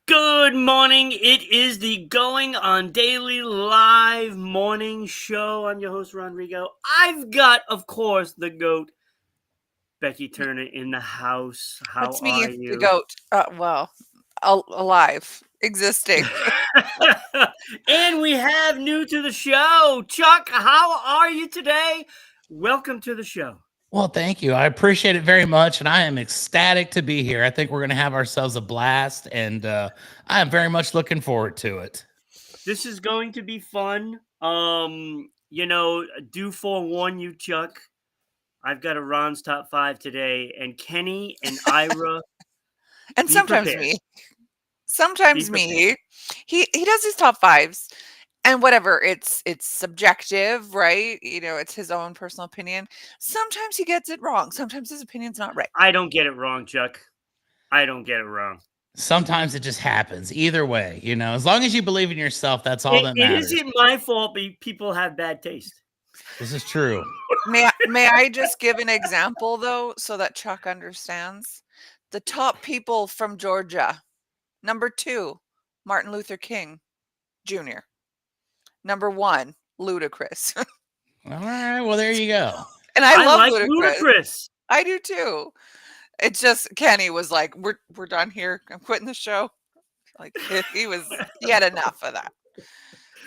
Good morning. It is the Going on Daily Live morning show. I'm your host, Rodrigo. I've got, of course, the GOAT, Becky Turner, in the house. How That's are me, the you? goat. Alive, existing. And we have new to the show, Chuck. How are you today? Welcome to the show. Well, thank you. I appreciate it very much, and I am ecstatic to be here. I think we're going to have ourselves a blast, and I am very much looking forward to it. This is going to be fun. Do forewarn you, Chuck. I've got a Ron's top five today, and Kenny and Ira, And be sometimes prepared. me. Be Sometimes prepared. me. He does his top fives. And whatever, it's subjective, right? It's his own personal opinion. Sometimes he gets it wrong. Sometimes his opinion's not right. I don't get it wrong, Chuck. I don't get it wrong. Sometimes it just happens. Either way, as long as you believe in yourself, that's all that It matters. isn't my fault, but people have bad taste. This is true. May I just give an example though, so that Chuck understands? The top people from Georgia. Number 2, Martin Luther King Jr. Number 1, Ludacris. All right. Well, there you go. And I love like Ludacris. Ludacris. I do too. It's just Kenny was like, "We're done here. I'm quitting the show." Like he had enough of that.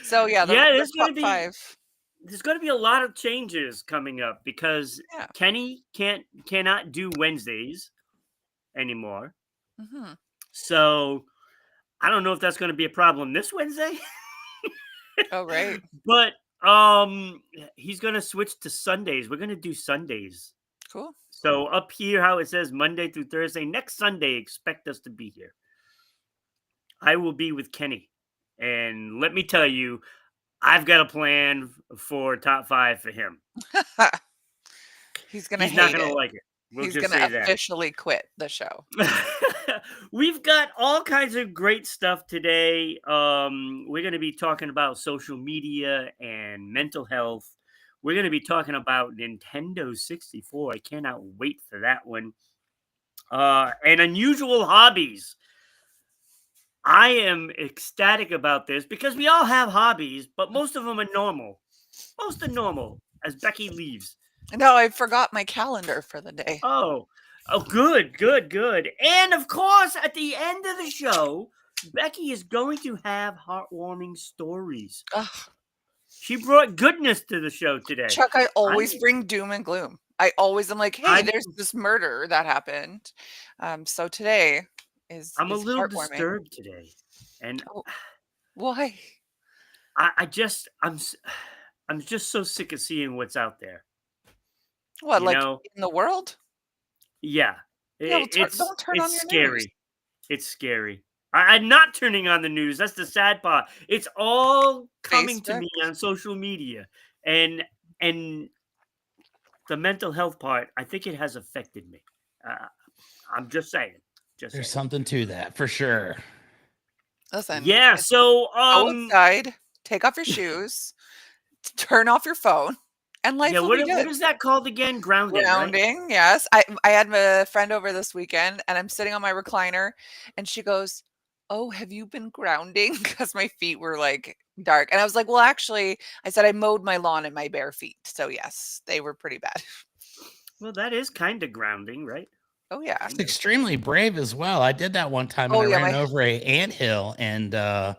So yeah, the Yeah, the top 5. there's going to be a lot of changes coming up because Yeah. Kenny cannot do Wednesdays anymore. Mhm. So I don't know if that's going to be a problem this Wednesday. Oh, right. But he's gonna switch to Sundays. We're gonna do Sundays. Cool. So up here, how it says Monday through Thursday. Next Sunday, expect us to be here. I will be with Kenny, and let me tell you, I've got a plan for top five for him. He's gonna He's not hate gonna it. like it. We'll He's just gonna say that. officially quit the show. We've got all kinds of great stuff today. We're going to be talking about social media and mental health. We're going to be talking about Nintendo 64. I cannot wait for that one. And unusual hobbies. I am ecstatic about this because we all have hobbies, but most of them are normal. Most are normal as Becky leaves. No, I forgot my calendar for the day. Oh, good. And of course, at the end of the show, Becky is going to have heartwarming stories. Ugh. She brought goodness to the show today. Chuck, I always bring doom and gloom. I always am like, "Hey, there's this murder that happened." So today is I'm a little heartwarming. disturbed today, and Why? I'm just so sick of seeing what's out there. What, You like know? in the world? Yeah, Yeah, well, it's don't turn on your scary. news. It's scary. I'm not turning on the news. That's the sad part. It's all coming to Facebook? me on social media, and the mental health part. I think it has affected me. I'm just saying. There's something to that for sure. Listen. Yeah. So Go outside, take off your shoes, turn off your phone, and life will be good. What is that called again? Grounding. Grounding, right? yes. I had a friend over this weekend, and I'm sitting on my recliner, and she goes, "Oh, have you been grounding?" Because my feet were like dark, and I was like, "Well, actually," I said, "I mowed my lawn in my bare feet." So yes, they were pretty bad. Well, that is kind of grounding, right? Oh yeah, It's extremely brave as well. I did that one time, and Oh, I yeah, ran over a anthill, and I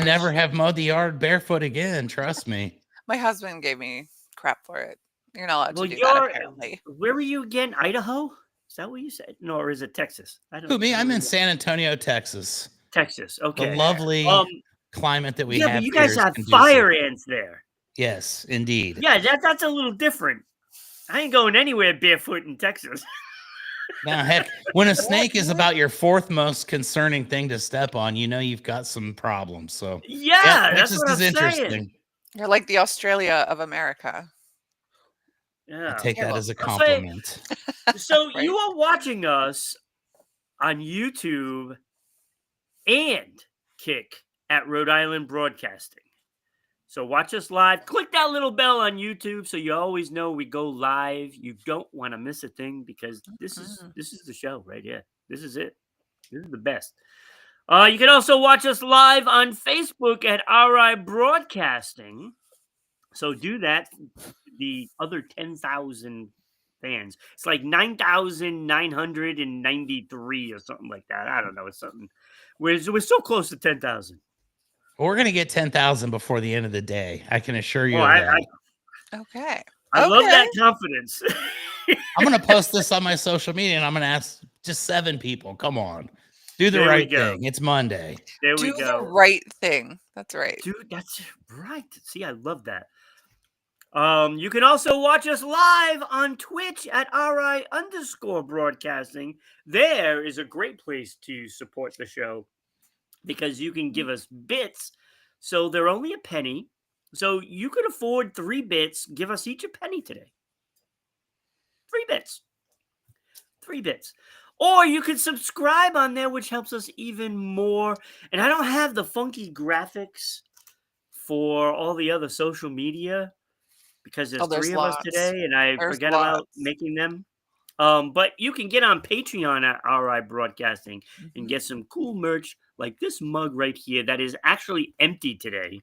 never gosh. have mowed the yard barefoot again. Trust me. My husband gave me crap for it. You're not allowed Well, to do that, apparently. where were you again? Idaho? Is that what you said? No, or is it Texas? I Who don't me? I'm know. in San Antonio, Texas. Texas. The Okay. lovely climate that we Yeah, have but you here guys is have conducive. fire ants there. Yes, indeed. Yeah, that's a little different. I ain't going anywhere barefoot in Texas. Now, heck, when a snake is about your fourth most concerning thing to step on, you've got some problems. So, Yeah, that's Texas what is I'm interesting. saying. You're like the Australia of America. Yeah. I take that as a I'll say- compliment. So Right. you are watching us on YouTube and Kick at Rhode Island Broadcasting. So watch us live. Click that little bell on YouTube so you always know we go live. You don't want to miss a thing because this is the show right here. This is it. This is the best. You can also watch us live on Facebook at RI Broadcasting. So do that. The other 10,000 fans. It's like 9,993 or something like that. I don't know. It's something. We're so close to 10,000. We're going to get 10,000 before the end of the day. I can assure Oh, you of that. Okay. I love Okay. that confidence. I'm going to post this on my social media and I'm going to ask just 7 people. Come on. Do the There we right go. thing. It's Monday. There Do we the go. right thing. That's right. Dude, that's right. See, I love that. You can also watch us live on Twitch at RI_broadcasting. There is a great place to support the show because you can give us bits. So they're only a penny. So you could afford 3 bits. Give us each a penny today. 3 bits. 3 bits. Or you could subscribe on there, which helps us even more. And I don't have the funky graphics for all the other social media because there's Oh, there's 3 of us lots. today and I There's forgot about lots. making them. But you can get on Patreon at RI Broadcasting and Mhm. get some cool merch like this mug right here that is actually empty today.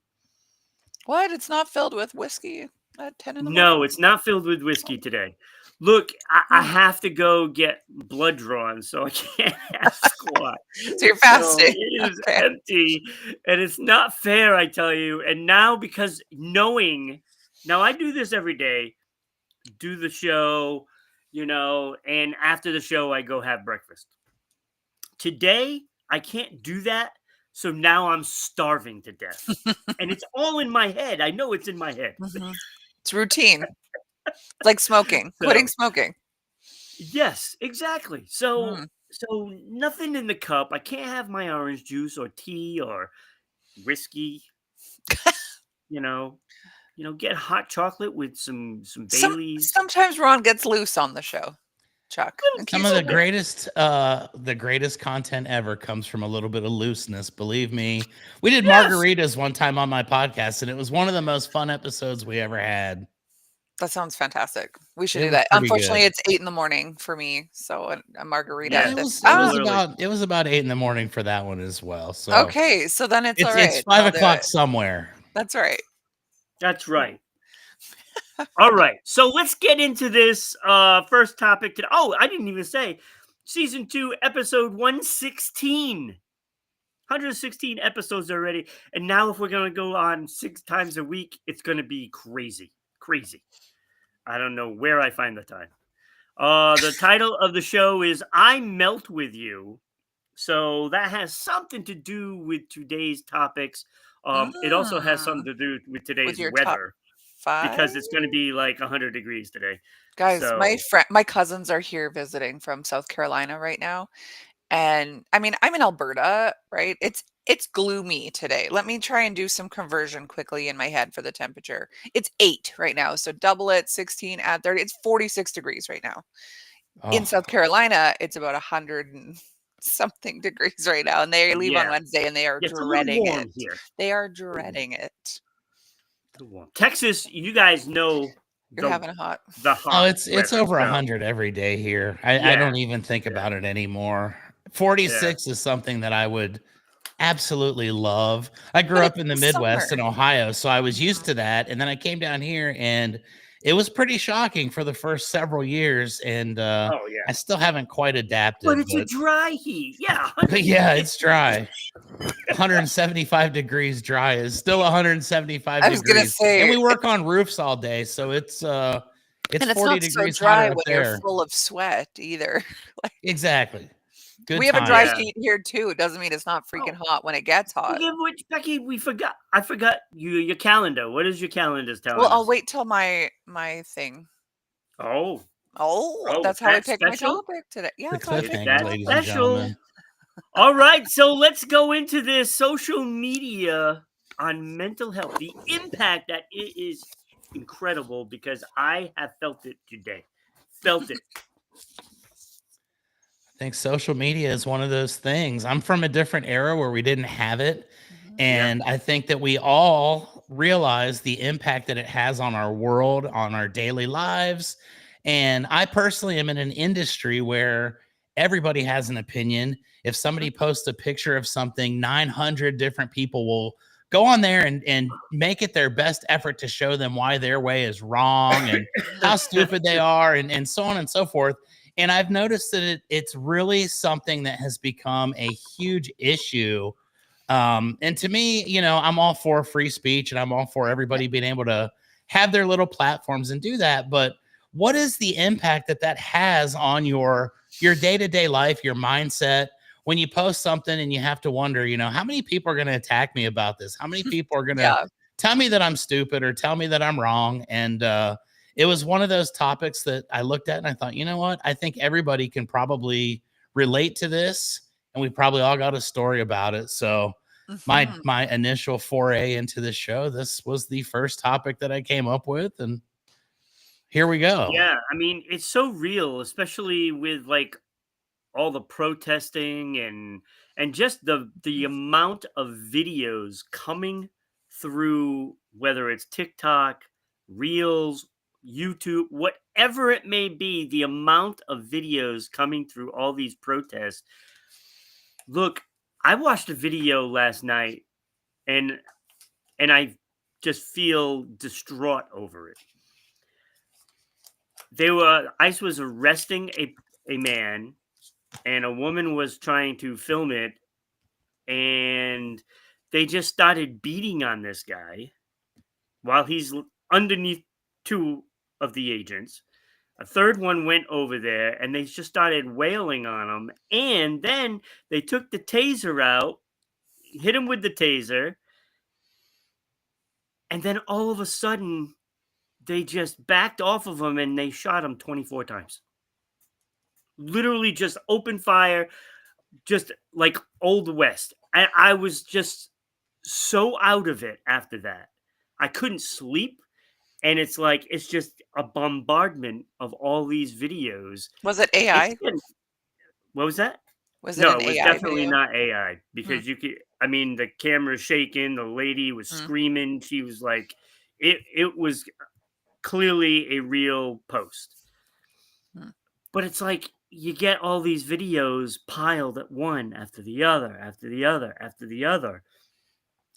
What? It's not filled with whiskey at 10 in the morning? No, it's not filled with whiskey today. Look, I have to go get blood drawn, so I can't have squat. So you're So fasting. it is Okay. empty, and it's not fair, I tell you. And now, because knowing, now I do this every day, do the show, and after the show, I go have breakfast. Today, I can't do that, so now I'm starving to death. And it's all in my head. I know it's in my head. Mhm. It's routine. Like smoking. Quitting So, smoking. yes, exactly. So, Mm. so nothing in the cup. I can't have my orange juice or tea or whiskey. You know, get hot chocolate with some Baileys. Sometimes Ron gets loose on the show, Chuck. And Some keeps of it real. the greatest content ever comes from a little bit of looseness. Believe me, we did Yes. margaritas one time on my podcast, and it was one of the most fun episodes we ever had. That sounds fantastic. We should It do was that. pretty Unfortunately, good. it's 8 in the morning for me, so a margarita Yeah. Yeah, at this it was Literally. about 8 in the morning for that one as well. So Okay, so then it's it's alright. 5 I'll do o'clock it. somewhere. That's right. That's right. All right. So let's get into this first topic today. Oh, I didn't even say season 2, episode 116. 116 episodes already. And now if we're going to go on 6 times a week, it's going to be crazy. Crazy. I don't know where I find the time. The title of the show is I Melt With You. So that has something to do with today's topics. It also has something Mm, to do with with today's your top weather 5? because it's going to be like 100 degrees today. Guys, So, my cousins are here visiting from South Carolina right now, and I mean, I'm in Alberta, right? It's gloomy today. Let me try and do some conversion quickly in my head for the temperature. It's 8 right now, so double it, 16, add 30. It's 46 degrees right now. In Oh, South Carolina, it's about 100 and something degrees right now, and they leave on yeah. Wednesday, and they are Yeah, it's a little dreading it. warm here. They are A little warm. dreading it. A little warm. Texas, you guys know You're the having a hot the oh, hot it's weather. over So, 100 every day here. I yeah, don't even think yeah, about it anymore. yeah. 46 is something that I would absolutely love. I but grew up it's in the the Midwest in summer. Ohio, so I was used Mhm. to that. And then I came down here and it was pretty shocking for the first several years. And Oh, yeah. I still haven't quite But adapted, it's a but dry heat. Yeah, 100. yeah, it's dry. 175 degrees dry is still 175 I was gonna degrees. And say, we work on roofs all day, so it's and it's 40 not so degrees dry hotter up when you're there. full of sweat either. Like, Exactly. Good we have a dry times. Yeah. heat here too. It doesn't mean it's not freaking Oh, hot when it gets hot. speaking of which, Becky, we forgot. I forgot your calendar. What is your calendar Well, telling I'll us? wait till my thing. Oh, Oh, it's that's how I that picked my special. topic today. Yeah, The that's how I It's picked my cliffhanger, that ladies and topic. special. gentlemen. All right, so let's go into this social media on mental health. The impact that it is incredible because I have felt it today. Felt it. I think social media is one of those things. I'm from a different era where we didn't have it. Mhm. Yeah. And I think that we all realize the impact that it has on our world, on our daily lives. And I personally am in an industry where everybody has an opinion. If somebody posts a picture of something, 900 different people will go on there and make it their best effort to show them why their way is wrong and how stupid they are, and so on and so forth. And I've noticed that it's really something that has become a huge issue. And to me, you know, I'm all for free speech and I'm all for everybody being able to have their little platforms and do that. But what is the impact that that has on your day-to-day life, your mindset, when you post something and you have to wonder, you know, how many people are going to attack me about this? How many people are going to Yeah. tell me that I'm stupid or tell me that I'm wrong? And it was one of those topics that I looked at and I thought, you know what? I think everybody can probably relate to this, and we probably all got a story about it. So Mhm. my initial foray into this show, this was the first topic that I came up with, and here we go. Yeah, I mean, it's so real, especially with like all the protesting and just the amount of videos coming through, whether it's TikTok, Reels, YouTube, whatever it may be, the amount of videos coming through all these protests. Look, I watched a video last night and I just feel distraught over it. ICE was arresting a man, and a woman was trying to film it, and they just started beating on this guy while underneath two of the agents. A third one went over there and they just started wailing on him. And then they took the taser out, hit him with the taser, and then all of a sudden they just backed off of him and they shot him 24 times. Literally just open fire, just like Old West. I was just so out of it after that. I couldn't sleep. And it's like, it's just a bombardment of all these videos. Was it It's AI? been, what was that? Was it No, an it was AI definitely video? not AI Mm, because you could, I mean, the camera's shaking, the lady was mm, screaming. She was like, it was clearly a real post. mm. But it's like you get all these videos piled at one after the other, after the other, after the other.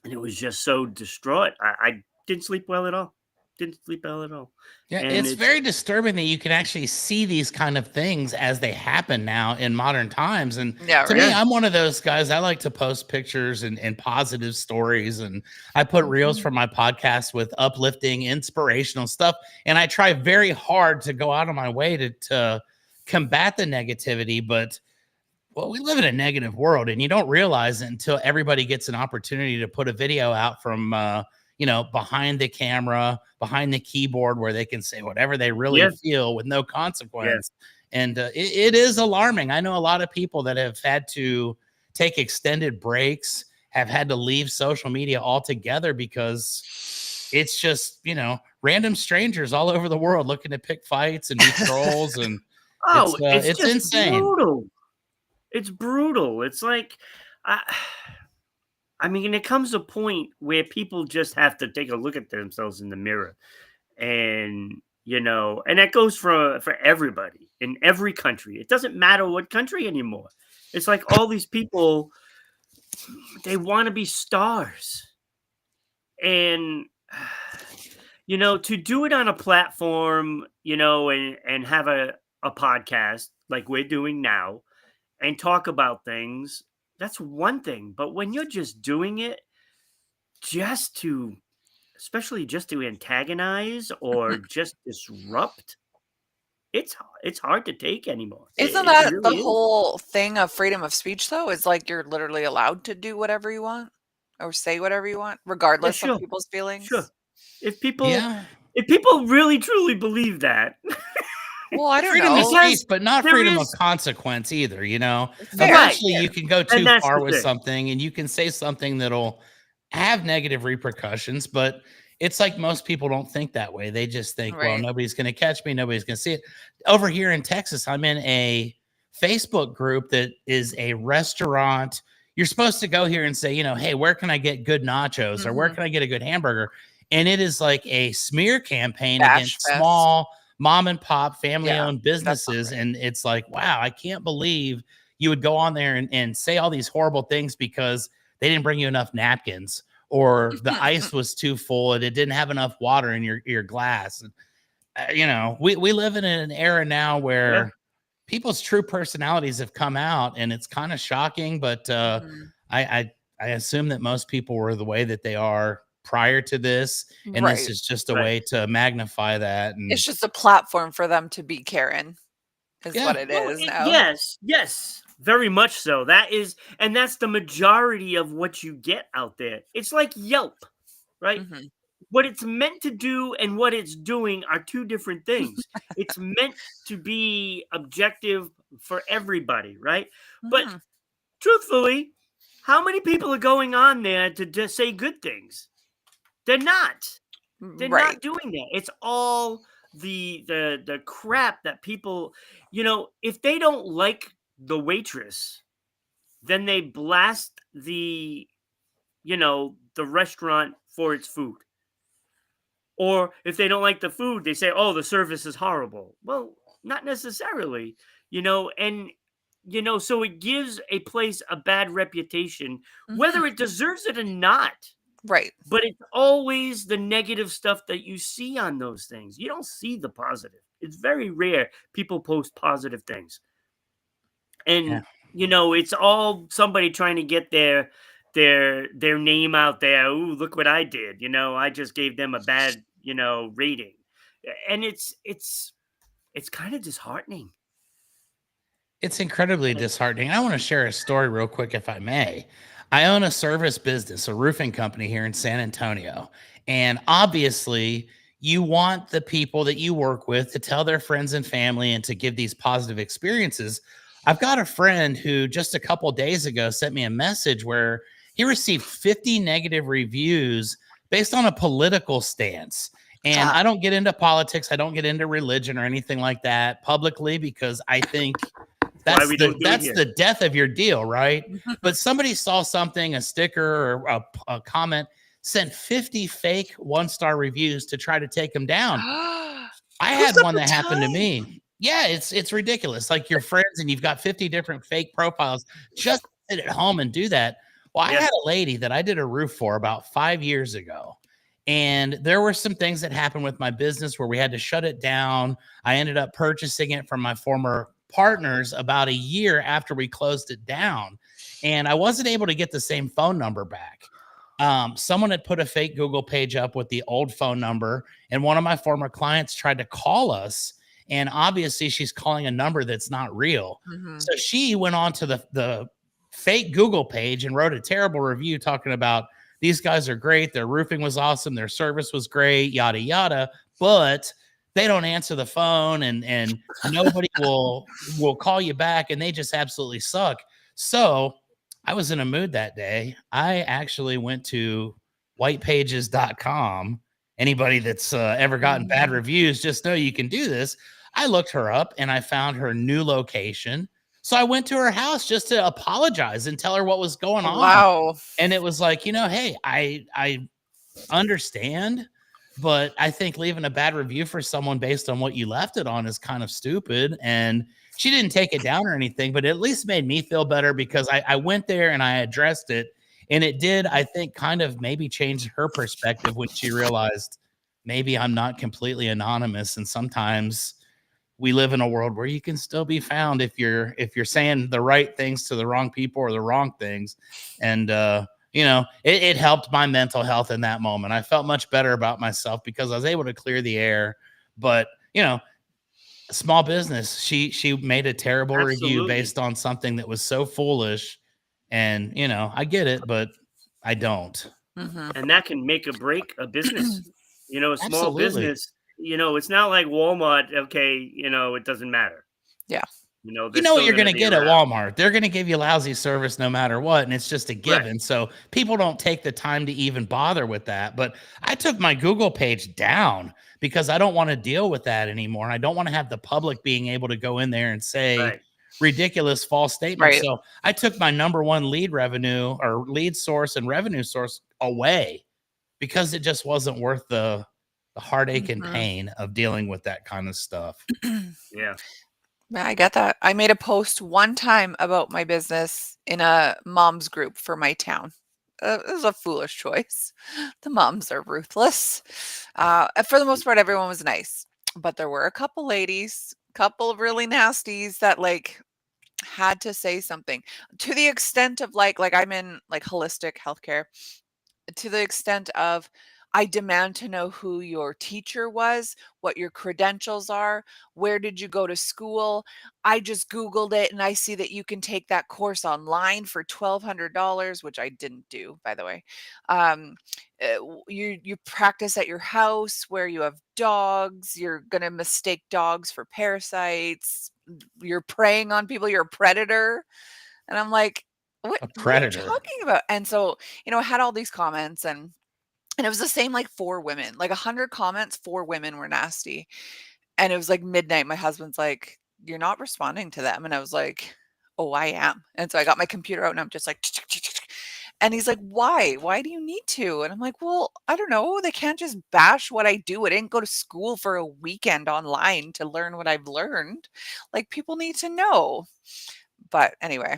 And it was just so distraught. I didn't sleep well at all. Didn't sleep well at all. Yeah, And it's it's very disturbing that you can actually see these kind of things as they happen now in modern times. And Yeah, to right. me, yeah. I'm one of those guys. I like to post pictures and positive stories. And I put reels Mhm. for my podcast with uplifting, inspirational stuff. And I try very hard to go out of my way to combat the negativity. But well, we live in a negative world, and you don't realize it until everybody gets an opportunity to put a video out from, you know, behind the camera, behind the keyboard, where they can say whatever they really Yeah. feel with no Yeah. consequence. And it is alarming. I know a lot of people that have had to take extended breaks, have had to leave social media altogether because it's just, you know, random strangers all over the world looking to pick fights and be trolls, and Oh, it's it's just insane. brutal. It's brutal. It's like, I, I mean, it comes a point where people just have to take a look at themselves in the mirror, and and that goes for everybody in every country. It doesn't matter what country anymore. It's like all these people, they want to be stars, and to do it on a platform, and have a podcast like we're doing now and talk about things, that's one thing. But when you're just doing it just to, especially just to antagonize or just disrupt, it's hard to take anymore. Isn't It that the really is. whole thing of freedom of speech, though? It's like you're literally allowed to do whatever you want or say whatever you want, Yeah, regardless of sure, people's sure. feelings? If people Yeah. if people really truly believe that, Well, I don't Freedom of know. speech, because but not there freedom of is consequence either, you know? Fair. right, Eventually, yeah, you can go and too that's far the with thing. something, and you can say something that'll have negative repercussions, but it's like most people don't think that way. They just think, well, Right. nobody's going to catch me, nobody's going to see it. Over here in Texas, I'm in a Facebook group that is a restaurant. You're supposed to go here and say, you know, hey, where can I get good nachos or where Mhm. can I get a good hamburger? And it is like a smear campaign Bash against fest. small mom and pop, family Yeah, owned that's not businesses. right. And it's like, wow, I can't believe you would go on there and say all these horrible things because they didn't bring you enough napkins, or the ice was too full and it didn't have enough water in your glass. We live in an era now Yeah. where people's true personalities have come out, and it's kind of shocking. But Mhm. I, I I assume that most people were the way that they are prior to this, and this Right. is just a Right. way to magnify that. And It's just a platform for them to be Karen, is what yeah, it Well, is now. yes, yes, very much so. And that's the majority of what you get out there. It's like Yelp, right? Mhm. What it's meant to do and what it's doing are two different things. It's meant to be objective for everybody, right? But Mhm. truthfully, how many people are going on there to just say good things? They're not. They're Right. not doing that. It's all the crap that people, if they don't like the waitress, then they blast the restaurant for its food. Or if they don't like the food, they say, "Oh, the service is horrible." Well, not necessarily, and so it gives a place a bad reputation, Mhm. whether it deserves it or not. Right. But it's always the negative stuff that you see on those things. You don't see the positive. It's very rare people post positive things. yeah. And it's all somebody trying to get their name out there. Ooh, look what I did. I just gave them a bad, rating. And it's kind of disheartening. It's incredibly disheartening. I want to share a story real quick, if I may. I own a service business, a roofing company here in San Antonio. And obviously, you want the people that you work with to tell their friends and family and to give these positive experiences. I've got a friend who just a couple days ago sent me a message where he received 50 negative reviews based on a political stance. And Ah. I don't get into politics, I don't get into religion or anything like that publicly, because I think Why we don't do it that's here. the death of your deal, right? Mhm. But somebody saw something, a sticker or a comment, sent 50 fake one-star reviews to try to take them down. I Who's had got one the that happened to time? me. Yeah, it's ridiculous. Like your friends, and you've got 50 different fake profiles just to sit at home and do that. Well, I Yeah. had a lady that I did a roof for about 5 years ago. And there were some things that happened with my business where we had to shut it down. I ended up purchasing it from my former partners about a year after we closed it down. And I wasn't able to get the same phone number back. Someone had put a fake Google page up with the old phone number, and one of my former clients tried to call us. And obviously, she's calling a number that's not real. Mhm. So she went on to the fake Google page and wrote a terrible review talking about these guys are great. Their roofing was awesome. Their service was great, yada, yada. But they don't answer the phone, and nobody will call you back, and they just absolutely suck. So I was in a mood that day. I actually went to whitepages.com. Anybody that's ever gotten bad Mhm. reviews, just know you can do this. I looked her up and I found her new location. So I went to her house just to apologize and tell her what was going on. Wow. And it was like, hey, I understand, but I think leaving a bad review for someone based on what you left it on is kind of stupid. And she didn't take it down or anything, but it at least made me feel better because I went there and I addressed it. And it did, I think, kind of maybe change her perspective when she realized maybe I'm not completely anonymous. And sometimes we live in a world where you can still be found if you're saying the right things to the wrong people or the wrong things. And it helped my mental health in that moment. I felt much better about myself because I was able to clear the air. But small business, she made a terrible review Absolutely. based on something that was so foolish. And I get it, but I don't. Mhm. And that can make or break a business. A small Absolutely. business, it's not like Walmart. Okay, it doesn't matter. Yeah. They're You know what still you're going going to to be get at around. Walmart. They're going to give you lousy service no matter what, and it's just a Right. given. So people don't take the time to even bother with that. But I took my Google page down because I don't want to deal with that anymore. I don't want to have the public being able to go in there and say Right. ridiculous false statements. Right. So I took my number one lead revenue or lead source and revenue source away because it just wasn't worth the the heartache and Mhm. pain of dealing with that kind of stuff. Yeah. Yeah, I get that. I made a post one time about my business in a mom's group for my town. It was a foolish choice. The moms are ruthless. For the most part, everyone was nice, but there were a couple ladies, couple of really nasties that like had to say something to the extent of like I'm in like holistic healthcare, to the extent of I demand to know who your teacher was, what your credentials are, where did you go to school? I just Googled it and I see that you can take that course online for $1,200, which I didn't do, by the way. You practice at your house where you have dogs. You're gonna mistake dogs for parasites. You're preying on people. You're a predator. And I'm like, A what are you predator. talking about? And so, I had all these comments and it was the same like 4 women, like 100 comments, 4 women were nasty. And it was like midnight. My husband's like, "You're not responding to them." And I was like, "Oh, I am." And so I got my computer out and I'm just like, and he's like, "Why? Why do you need to?" And I'm like, "Well, I don't know. They can't just bash what I do. I didn't go to school for a weekend online to learn what I've learned. Like people need to know." But anyway,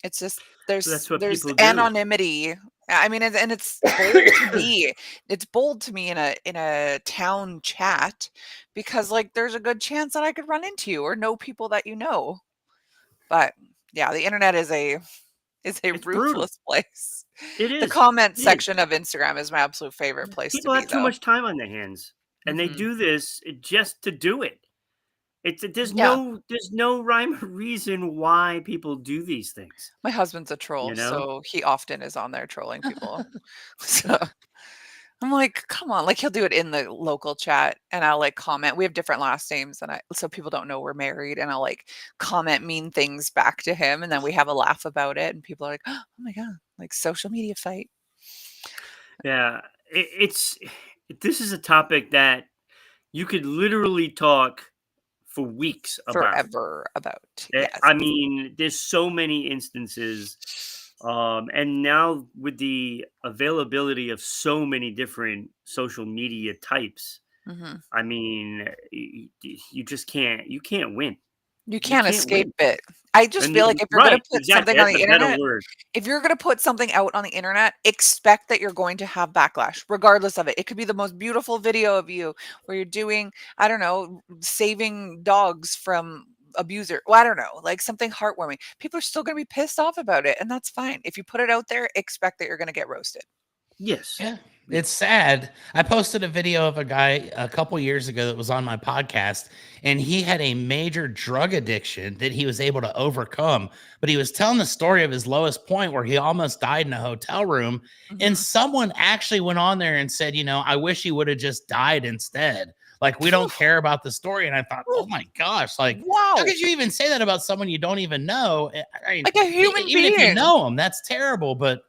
it's just That's what there's people do. anonymity. I mean, and it's bold to me. It's bold to me in a town chat because like there's a good chance that I could run into you or know people that you know. But yeah, the internet is a It's brutal. ruthless place. It The is. comment It is. section of Instagram is my absolute favorite place to People be have too though. much time on their hands, and they Mhm. do this just to do it. Yeah. There's no rhyme or reason why people do these things, My husband's a you troll, know? so he often is on there trolling people. So I'm like, "Come on." Like, he'll do it in the local chat, and I'll, like, comment. We have different last names, and I so people don't know we're married, and I'll, like, comment mean things back to him, and then we have a laugh about it, and people are like, "Oh my god." Like, social media fight Yeah, it's this is a topic that you could literally talk for weeks about. forever about. Yes. I mean, there's so many instances, and now with the availability of so many different social media types, Mhm. I mean, you just can't win. You You can't can't escape win. it. I just And feel like if you're gonna right, put exactly. something on That's the a better internet word. if you're gonna put something out on the internet, expect that you're going to have backlash regardless of it. It could be the most beautiful video of you where you're doing, I don't know, saving dogs from abuser. Well, I don't know, like something heartwarming. People are still gonna be pissed off about it, and that's fine. If you put it out there, expect that you're gonna get roasted. Yes. Yeah, it's Yes. sad. I posted a video of a guy a couple years ago that was on my podcast, and he had a major drug addiction that he was able to overcome. But he was telling the story of his lowest point where he almost died in a hotel room. And Mhm. someone actually went on there and said, I wish he would have just died instead. Like, we don't care about the story. And I thought, oh my gosh, like, how Wow. could you even say that about someone you don't even know? I mean, Like a human even if you being. know them, that's terrible. But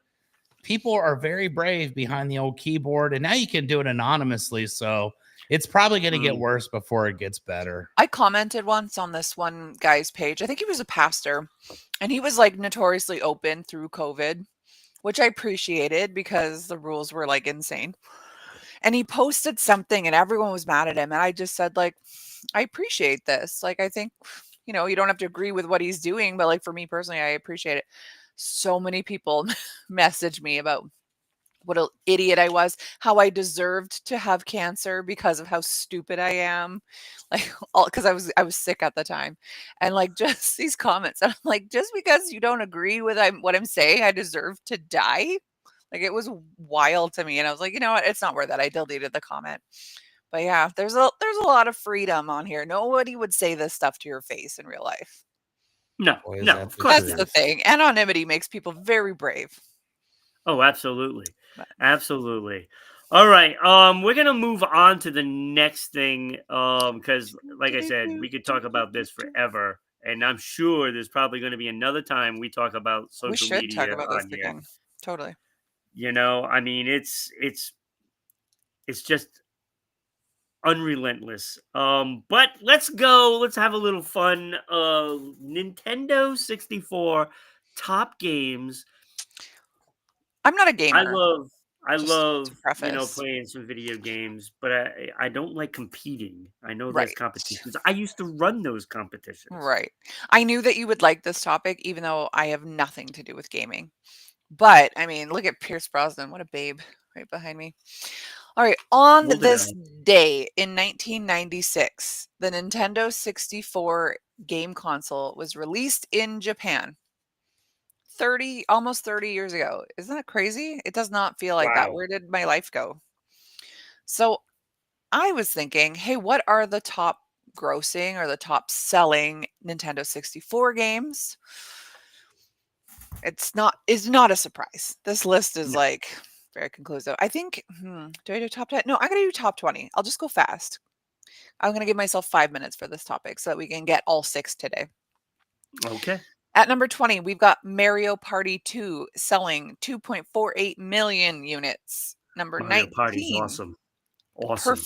people are very brave behind the old keyboard, and now you can do it anonymously. So it's probably going to get Mm. worse before it gets better. I commented once on this one guy's page. I think he was a pastor, and he was like notoriously open through COVID, which I appreciated because the rules were like insane. And he posted something and everyone was mad at him. And I just said, like, I appreciate this. Like, I think, you don't have to agree with what he's doing, but like for me personally, I appreciate it. So many people messaged me about what an idiot I was, how I deserved to have cancer because of how stupid I am. Like all because I was sick at the time. And like just these comments. And I'm like, just because you don't agree with what I'm saying, I deserve to die. Like it was wild to me. And I was like, you know what? It's not worth it. I deleted the comment. But yeah, there's a lot of freedom on here. Nobody would say this stuff to your face in real life. No, Boy, is no, that of the course That's not. the truth. thing. Anonymity makes people very brave. Oh, absolutely. But Absolutely. All right. We're gonna move on to the next thing. Because like I said, we could talk about this forever. And I'm sure there's probably going to be another time we talk about we social should talk media about this on here. again. Totally. I mean, it's just unrelentless. But let's go. Let's have a little fun. Nintendo 64 top games. I'm not a I gamer. love I Just love, to preface. playing some video games, but I don't like competing. I know there's Right. competitions. I used to run those competitions. Right. I knew that you would like this topic, even though I have nothing to do with gaming. But I mean, look at Pierce Brosnan. What a babe right behind me. All right. On this GoldenEye. day in 1996, the Nintendo 64 game console was released in Japan. almost 30 years ago. Isn't that crazy? It does not feel like that. Wow. Where did my life go? So I was thinking, hey, what are the top grossing or the top selling Nintendo 64 games? It's not a surprise. This list is No. like very conclusive. I think, do I do top 10? No, I'm going to do top 20. I'll just go fast. I'm going to give myself 5 minutes for this topic so that we can get all six today. Okay. At number 20, we've got Mario Party 2 selling 2.48 million units. Number Mario Party's 19, awesome. Awesome.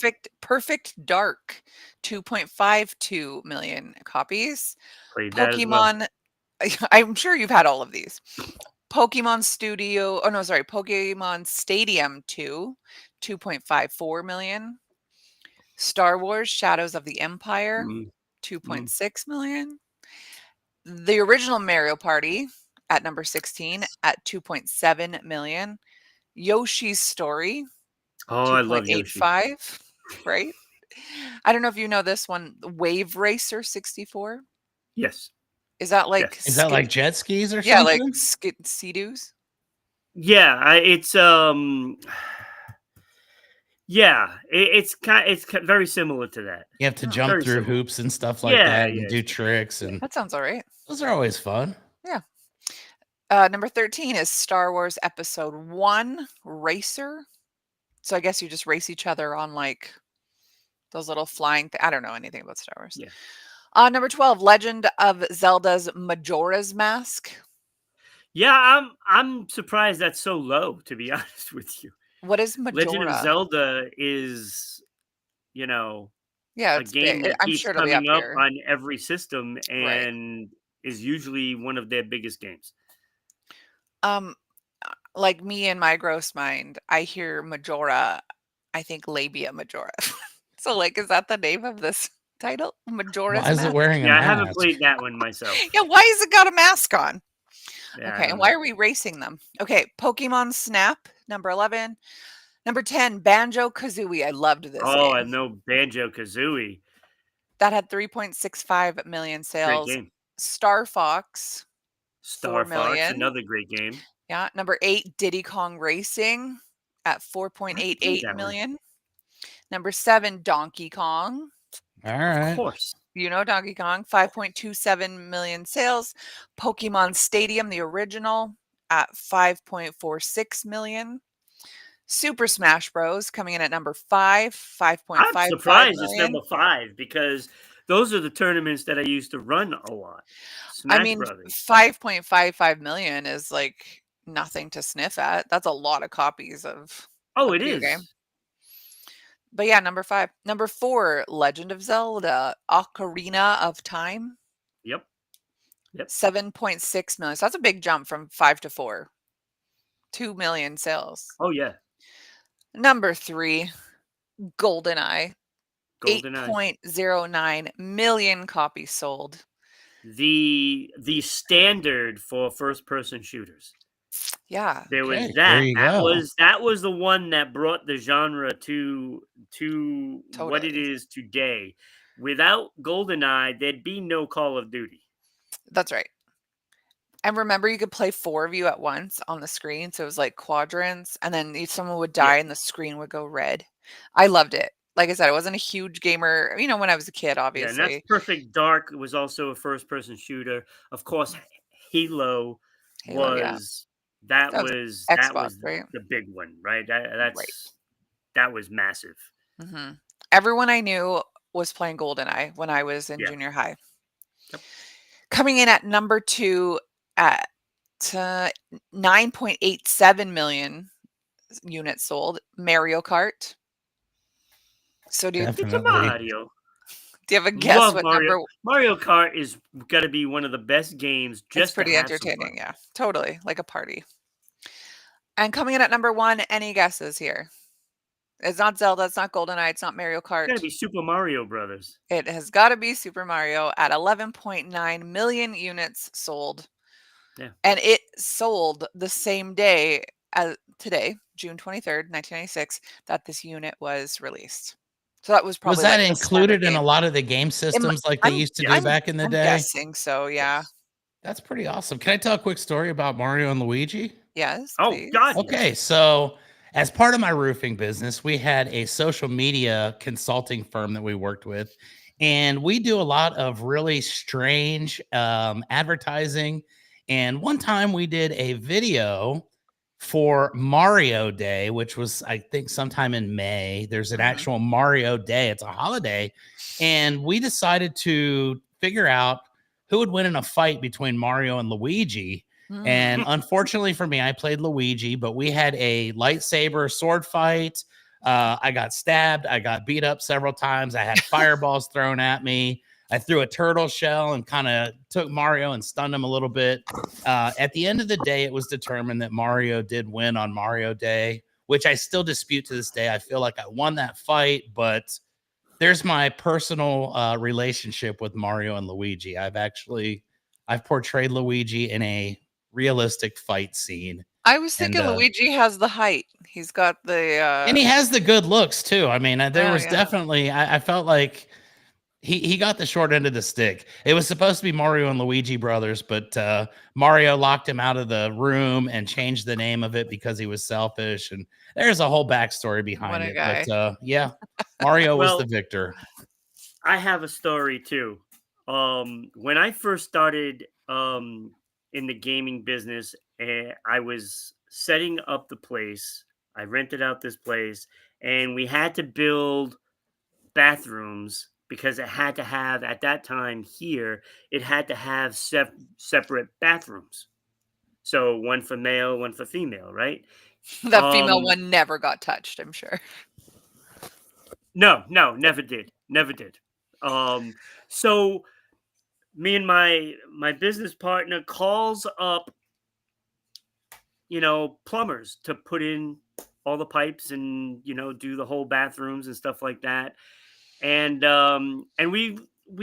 Perfect Dark, 2.52 million copies. Played that as well. Pokemon, I'm sure you've had all of these. Pokemon Stadium 2, 2.54 million. Star Wars Shadows of the Empire, Mm, 2.6 million. The original Mario Party at number 16 at 2.7 million. Yoshi's Story, Oh, I love Yoshi. 2.85, right? I don't know if you know this one, Wave Racer 64. Yes. Is that like Yes. Is that like jet skis or yeah, like something? Sea-Doos? Yeah, it's yeah, it's very similar to that. You have to Oh, jump Very through similar. hoops and stuff like Yeah, that and yeah, do tricks, yeah. and that sounds all right. those are always fun. Yeah. Number 13 is Star Wars Episode 1 Racer. So I guess you just race each other on like those little flying I don't know anything about Star Wars. Yeah. Number 12, Legend of Zelda's Majora's Mask. Yeah, I'm surprised that's so low, to be honest with you. What is Legend of Majora? Zelda is, you know, Yeah, a it's big. game that I'm keeps sure it'll be up coming up here. on every system Right. and is usually one of their biggest games. Um, like me in my gross mind, I hear Majora, I think Labia Majora. So, like, is that the name of this title? Majora's Why is it Mask? wearing a Yeah, I haven't mask? played that one myself. Yeah, why has it got a mask on? Yeah, I Okay, don't and why know. are we racing them? Okay, Pokemon Snap, number 11. Number 10, Banjo-Kazooie. I loved this Oh, I game. know Banjo-Kazooie. That had 3.65 million Great sales. game. Star Fox, 4 Star Fox, million. another great game. Yeah, number 8, Diddy Kong Racing at I haven't played 4.88 that one. million. Number 7, Donkey Kong. All Of right. course. You know Donkey Kong, 5.27 million sales. Pokemon Stadium, the original, at 5.46 million. Super Smash Bros. Coming in at number 5, I'm 5.55 surprised it's million. number 5 because those are the tournaments that I used to run a lot. I Smash mean, Brothers. 5.55 million is like nothing to sniff at. That's a lot of copies of Oh, a it video game. is. But yeah, number 5. Number 4, Legend of Zelda, Ocarina of Time, Yep. Yep. 7.6 million. So that's a big jump from 5 to 4. 2 million sales. Oh, yeah. Number 3, GoldenEye, GoldenEye. 8.09 million copies sold. The standard for first person shooters. Yeah, There was Okay, there you go. that was the one that brought the genre to what it totally. is today. Without GoldenEye, there'd be no Call of Duty. That's right. And remember, you could play 4 of you at once on the screen, so it was like quadrants, and then someone would Yeah. die and the screen would go red. I loved it. Like I said, I wasn't a huge gamer, when I was a kid, Yeah, and that's obviously. Perfect Dark was also a first person shooter. Of course, Halo Halo, yeah. was that That was was that Xbox, was right? the big one, right? Right. That was massive. Mhm. Everyone I knew was playing GoldenEye when I was in Yeah. junior high. Yep. Coming in at number 2 at 9.87 million units sold, Mario Kart. So do you It's a Definitely. Mario. do you have a guess Love what Mario. number? Mario Kart is gotta be one of the best games It's just to pretty have some fun. entertaining, yeah. Totally, like a party. And coming in at number 1, any guesses here? It's not Zelda, it's not GoldenEye, it's not Mario It's gotta Kart. be Super Mario Brothers. It has gotta be Super Mario at 11.9 million units sold. Yeah. And it sold the same day as today, June 23rd, 1996, that this unit was released. So that was Was probably that like the start of included in a game. lot of the game Im systems like they I'm used to do Yes. I'm back in the I'm day? guessing so, yeah. Yes. That's pretty awesome. Can I tell a quick story about Mario and Luigi? Yes, Oh, please. God, Okay, yes. so as part of my roofing business, we had a social media consulting firm that we worked with, and we do a lot of really strange advertising. And one time we did a video for Mario Day, which was, I think, sometime in May. There's an Mhm. actual Mario Day, it's a holiday. And we decided to figure out who would win in a fight between Mario and Luigi. Mm. And unfortunately for me, I played Luigi, but we had a lightsaber sword fight. I got stabbed. I got beat up several times. I had fireballs thrown at me. I threw a turtle shell and kind of took Mario and stunned him a little bit. At the end of the day, it was determined that Mario did win on Mario Day, which I still dispute to this day. I feel like I won that fight, but there's my personal relationship with Mario and Luigi. I've portrayed Luigi in a realistic fight scene, I was and thinking Luigi has the height. He's got the, he has the good looks too. I mean, there oh, was yeah. definitely I felt like he got the short end of the stick. It was supposed to be Mario and Luigi brothers, but Mario locked him out of the room and changed the name of it because he was selfish. And there's a whole backstory What behind a it. But guy. yeah, Mario was the Well, victor. I have a story too. When I first started in the gaming business, I was setting up the place. I rented out this place, and we had to build bathrooms because it had to have at that time here. It had to have separate bathrooms. So one for male, one for female, right? That female Um, one never got touched, I'm sure. no, no, never did, never did. Um, so me and my business partner calls up, plumbers to put in all the pipes and do the whole bathrooms and stuff like that. And we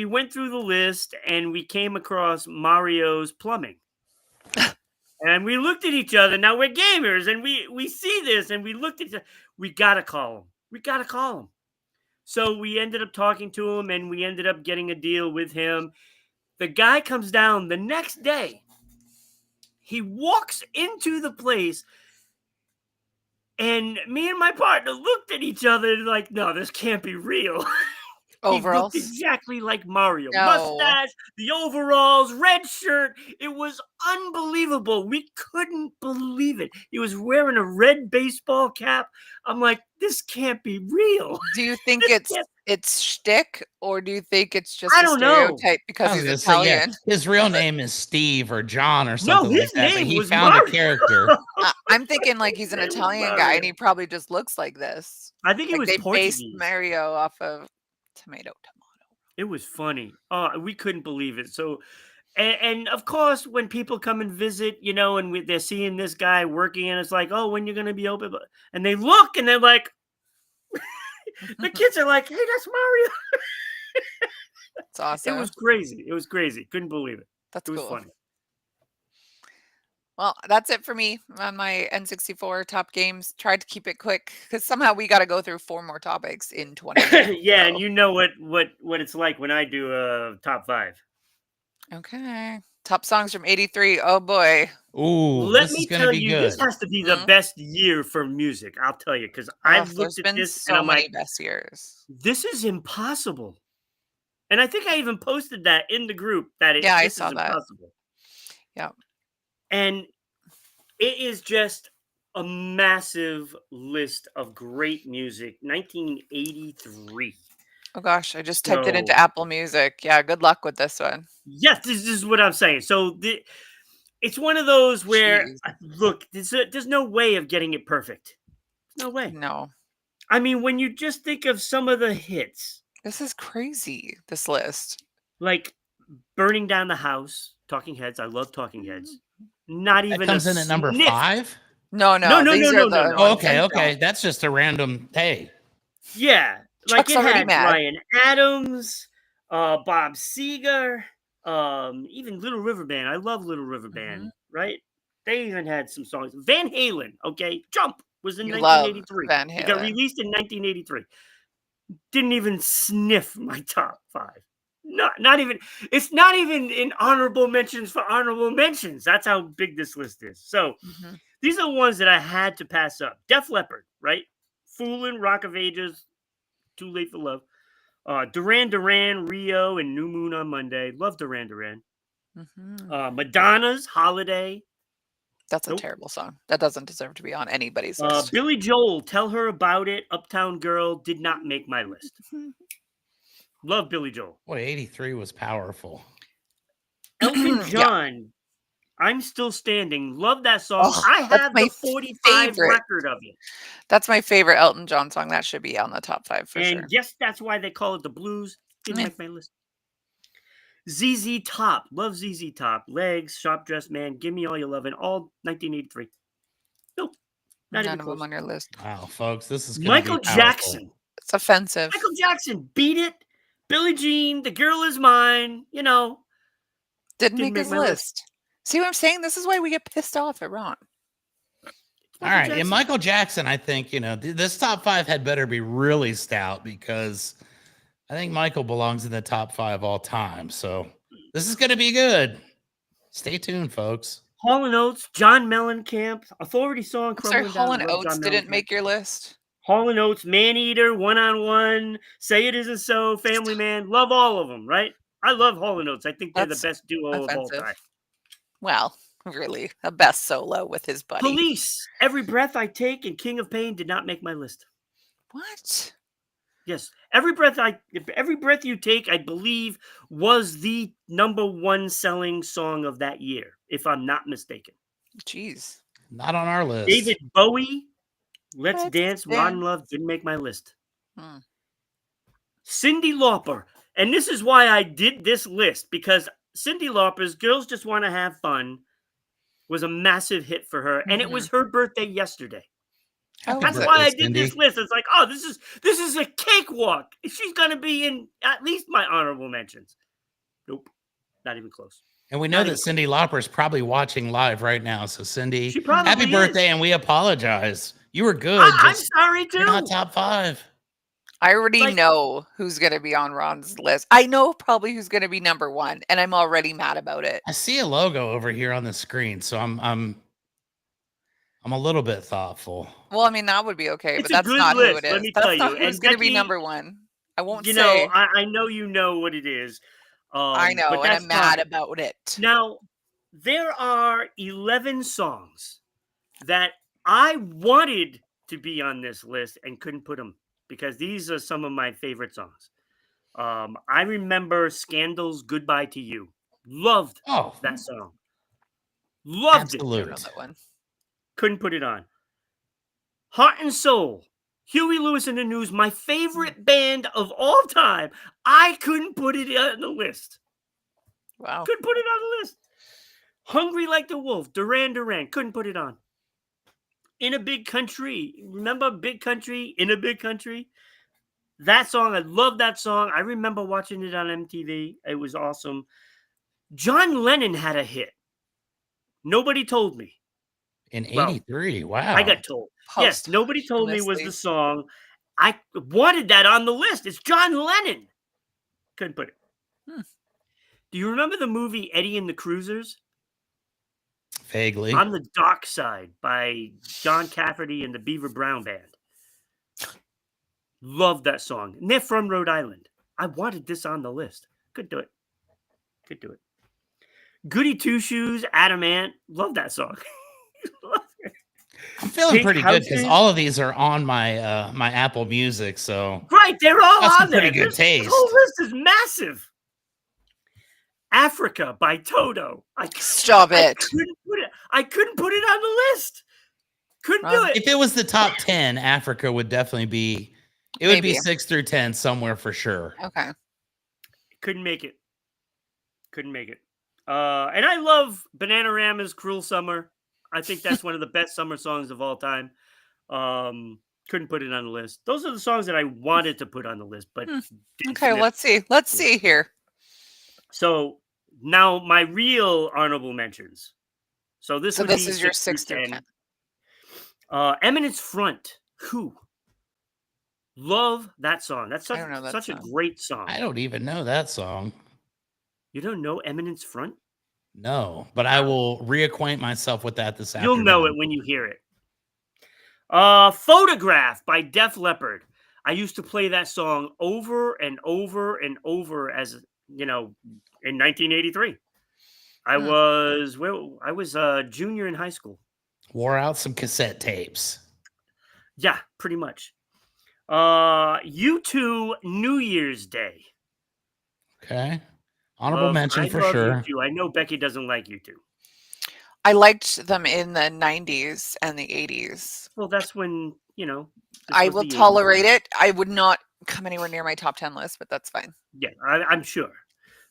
went through the list and we came across Mario's plumbing. And we looked at each other. Now we're gamers and we see this and we looked at each other. We gotta call him. We gotta call him. So we ended up talking to him and we ended up getting a deal with him. The guy comes down the next day. He walks into the place, and me and my partner looked at each other like, no, this can't be real. He looked Overalls? exactly like Mario. No. Mustache, the overalls, red shirt. It was unbelievable. We couldn't believe it. He was wearing a red baseball cap. I'm like, this can't be real. Do you think This can't. it's shtick, or do you think it's I just a don't know. stereotype because I was he's gonna say, yeah, Italian? his real name is Steve or John or No, something like his that, but name he was found a Mario. character. I'm thinking like he's His an name was Italian guy and Mario. he probably just looks like this. I think he Like was they based Portuguese. Mario off of tomato. It was funny. We couldn't believe it. So, and of course, when people come and visit, and they're seeing this guy working, and it's like, oh, when you're gonna be open? And they look, and they're like, the kids are like, hey, that's Mario. It's It was awesome. crazy. It was crazy. Couldn't believe it. That's It was cool. funny. Well, that's it for me on my N64 top games. Tried to keep it quick because somehow we got to go through 4 more topics in 20 minutes. Yeah, and So, you know what it's like when I do a top 5. okay. Top songs from 83. Oh boy. Ooh, Let this is me gonna tell be you, this good. has to be the Mhm. best year for music. I'll tell you, because Oh, I've there's looked at been this and so I'm many like, best years. this is impossible. And I think I even posted that in the group that Yeah, I this is saw that. impossible. Yeah. And it is just a massive list of great music. 1983. Oh gosh, I just typed it into So Apple Music. Yeah, good luck with this one. yes, this is what I'm saying. So it's one of those where Jeez. look, there's no way of getting it perfect. No way. No. I mean, when you just think of some of the hits, This is crazy, this list. like Burning Down the House, Talking Heads. I love Talking Heads. Not That even a comes in at number sniff. 5. No, No, no, no, these are no, no, the no. Oh, I'm ones okay, that okay. don't. That's just a random. Hey, Yeah, like Chuck's it already had mad. Bryan Adams, Bob Seger, even Little River Band. I love Little River Mhm. Band, right? They even had some songs. Van Halen, okay, Jump was in You love 1983. Van It got Halen. released in 1983. Didn't even sniff my top 5. Not even. It's not even in honorable mentions for honorable mentions. That's how big this list is. So Mhm. these are the ones that I had to pass up. Def Leppard, right? Foolin', Rock of Ages, Too Late for Love. Duran Duran, Rio, and New Moon on Monday. Love Duran Duran. Mhm. Madonna's Holiday. That's a Nope. terrible song. That doesn't deserve to be on anybody's list. Billy Joel, Tell Her About It. Uptown Girl did not make my list. Love Billy Joel. boy, 83 was powerful. Elton Yeah. John, I'm Still Standing. Love that song. Oh, I that's have my the 45 favorite. record of it. That's my favorite Elton John song. That should be on the top 5 for And sure. yes, that's why they call it the blues. Didn't Meh. make my list. ZZ Top. Love ZZ Top. Legs, Shop Dress Man, Give Me All Your Lovin'. All 1983. Nope. Not even None of them close. on your list. Wow, folks, this is going to be Michael powerful. Jackson. It's offensive. Michael Jackson. Beat It. Billie Jean. The Girl Is Mine. You know. Didn't Didn't make make his my list. list. See what I'm saying? This is why we get pissed off at Ron. All Michael right, and Jackson. Michael Jackson, I think this top 5 had better be really stout because I think Michael belongs in the top 5 all time. So this is going to be good. Stay tuned, folks. Hall & Oates. John Mellencamp. Authority Song. I'm sorry, Crumbling Hall Down. and Love Oates John didn't Mellencamp. make your list. Hall & Oates. Man Eater. One on One. Say It Isn't So. Family Man. Love all of them, right? I love Hall & Oates. I think they're the That's best duo of all offensive. time. Well, really, a best solo with his buddy. Police. Every Breath I Take and King of Pain did not make my list. What? Yes, Every Breath You Take, I believe, was the number 1 selling song of that year, if I'm not mistaken. Jeez. Not on our list. David Bowie, Let's Let's Dance, Modern Dance. Love didn't make my list. Hmm. Cyndi Lauper, and this is why I did this list, because Cyndi Lauper's Girls Just Want to Have Fun was a massive hit for her, and it was her birthday yesterday. Oh, That's was it? why I birthday, did this Cyndi. list. It's like, oh, this is a cakewalk. She's gonna be in at least my honorable mentions. Nope, not even close. And we know Not that even Cyndi Lauper is probably watching live right now. So, Cyndi, She probably happy is. birthday, and we apologize. You were good. I'm Just sorry you're not too. top 5. I already Like- know who's going to be on Ron's list. I know probably who's going to be number 1, and I'm already mad about it. I see a logo over here on the screen, so I'm a little bit thoughtful. Well, I mean, that would be okay, It's but a that's good not who list, it let is. me That's tell not you. who's And going to be Becky, number 1. I won't you say. know, I know you know what it is. I know, but and that's I'm mad fine. about it. Now, there are 11 songs that I wanted to be on this list and couldn't put them because these are some of my favorite songs. I remember Scandal's Goodbye to You. Loved Oh, that song. Loved it. I don't know absolute. that one. Couldn't put it on. Heart and Soul. Huey Lewis and the News, my favorite band of all time. I couldn't put it on the list. Wow. Couldn't put it on the list. Hungry Like the Wolf, Duran Duran. Couldn't put it on. In a Big Country. Remember Big Country? In a Big Country? That song, I love that song. I remember watching it on MTV. It was awesome. John Lennon had a hit. Nobody told me. In Well, 83. Wow. I got told. Yes, nobody told me was the song. I wanted that on the list. It's John Lennon. Couldn't put it. Do you remember the movie Eddie and the Cruisers? Vaguely. On the Dark Side by John Cafferty and the Beaver Brown Band. Love that song. And they're from Rhode Island. I wanted this on the list. Could do it. Could do it. Goody Two Shoes, Adamant. Love that song. I'm feeling Pink pretty good because Houses. all of these are on my my Apple Music. So Right, they're all That's some on there. pretty good This taste. whole list is massive. Africa by Toto. Stop it. I couldn't put it on the list. Couldn't do it. if it was the top 10, Africa would definitely be. It would be Maybe. 6 through 10 somewhere for sure. Okay. Couldn't make it. Couldn't make it. And I love Bananarama's Cruel Summer. I think that's one of the best summer songs of all time. Couldn't put it on the list. Those are the songs that I wanted to put on the list, but Hmm. didn't Okay, fit. let's see. Let's see here. So now my real honorable mentions. So this So would this be is your 6 through 6 through 10. 10. Eminence Front. Who? Love that song. That's I such don't know that such a song. great song. I don't even know that song. You don't know Eminence Front? No, but I will reacquaint myself with that this You'll afternoon. know it when you hear it. Photograph by Def Leppard. I used to play that song over and over and over as in 1983. I Hmm. was a junior in high school. Wore out some cassette tapes. Yeah, pretty much. U2 New Year's Day. Okay. Honorable mention I for love sure. U2. I know Becky doesn't like U2. I liked them in the 90s and the 80s. Well, that's when, this I was will the 80s. tolerate it. I would not come anywhere near my top 10 list, but that's fine. Yeah, I'm sure.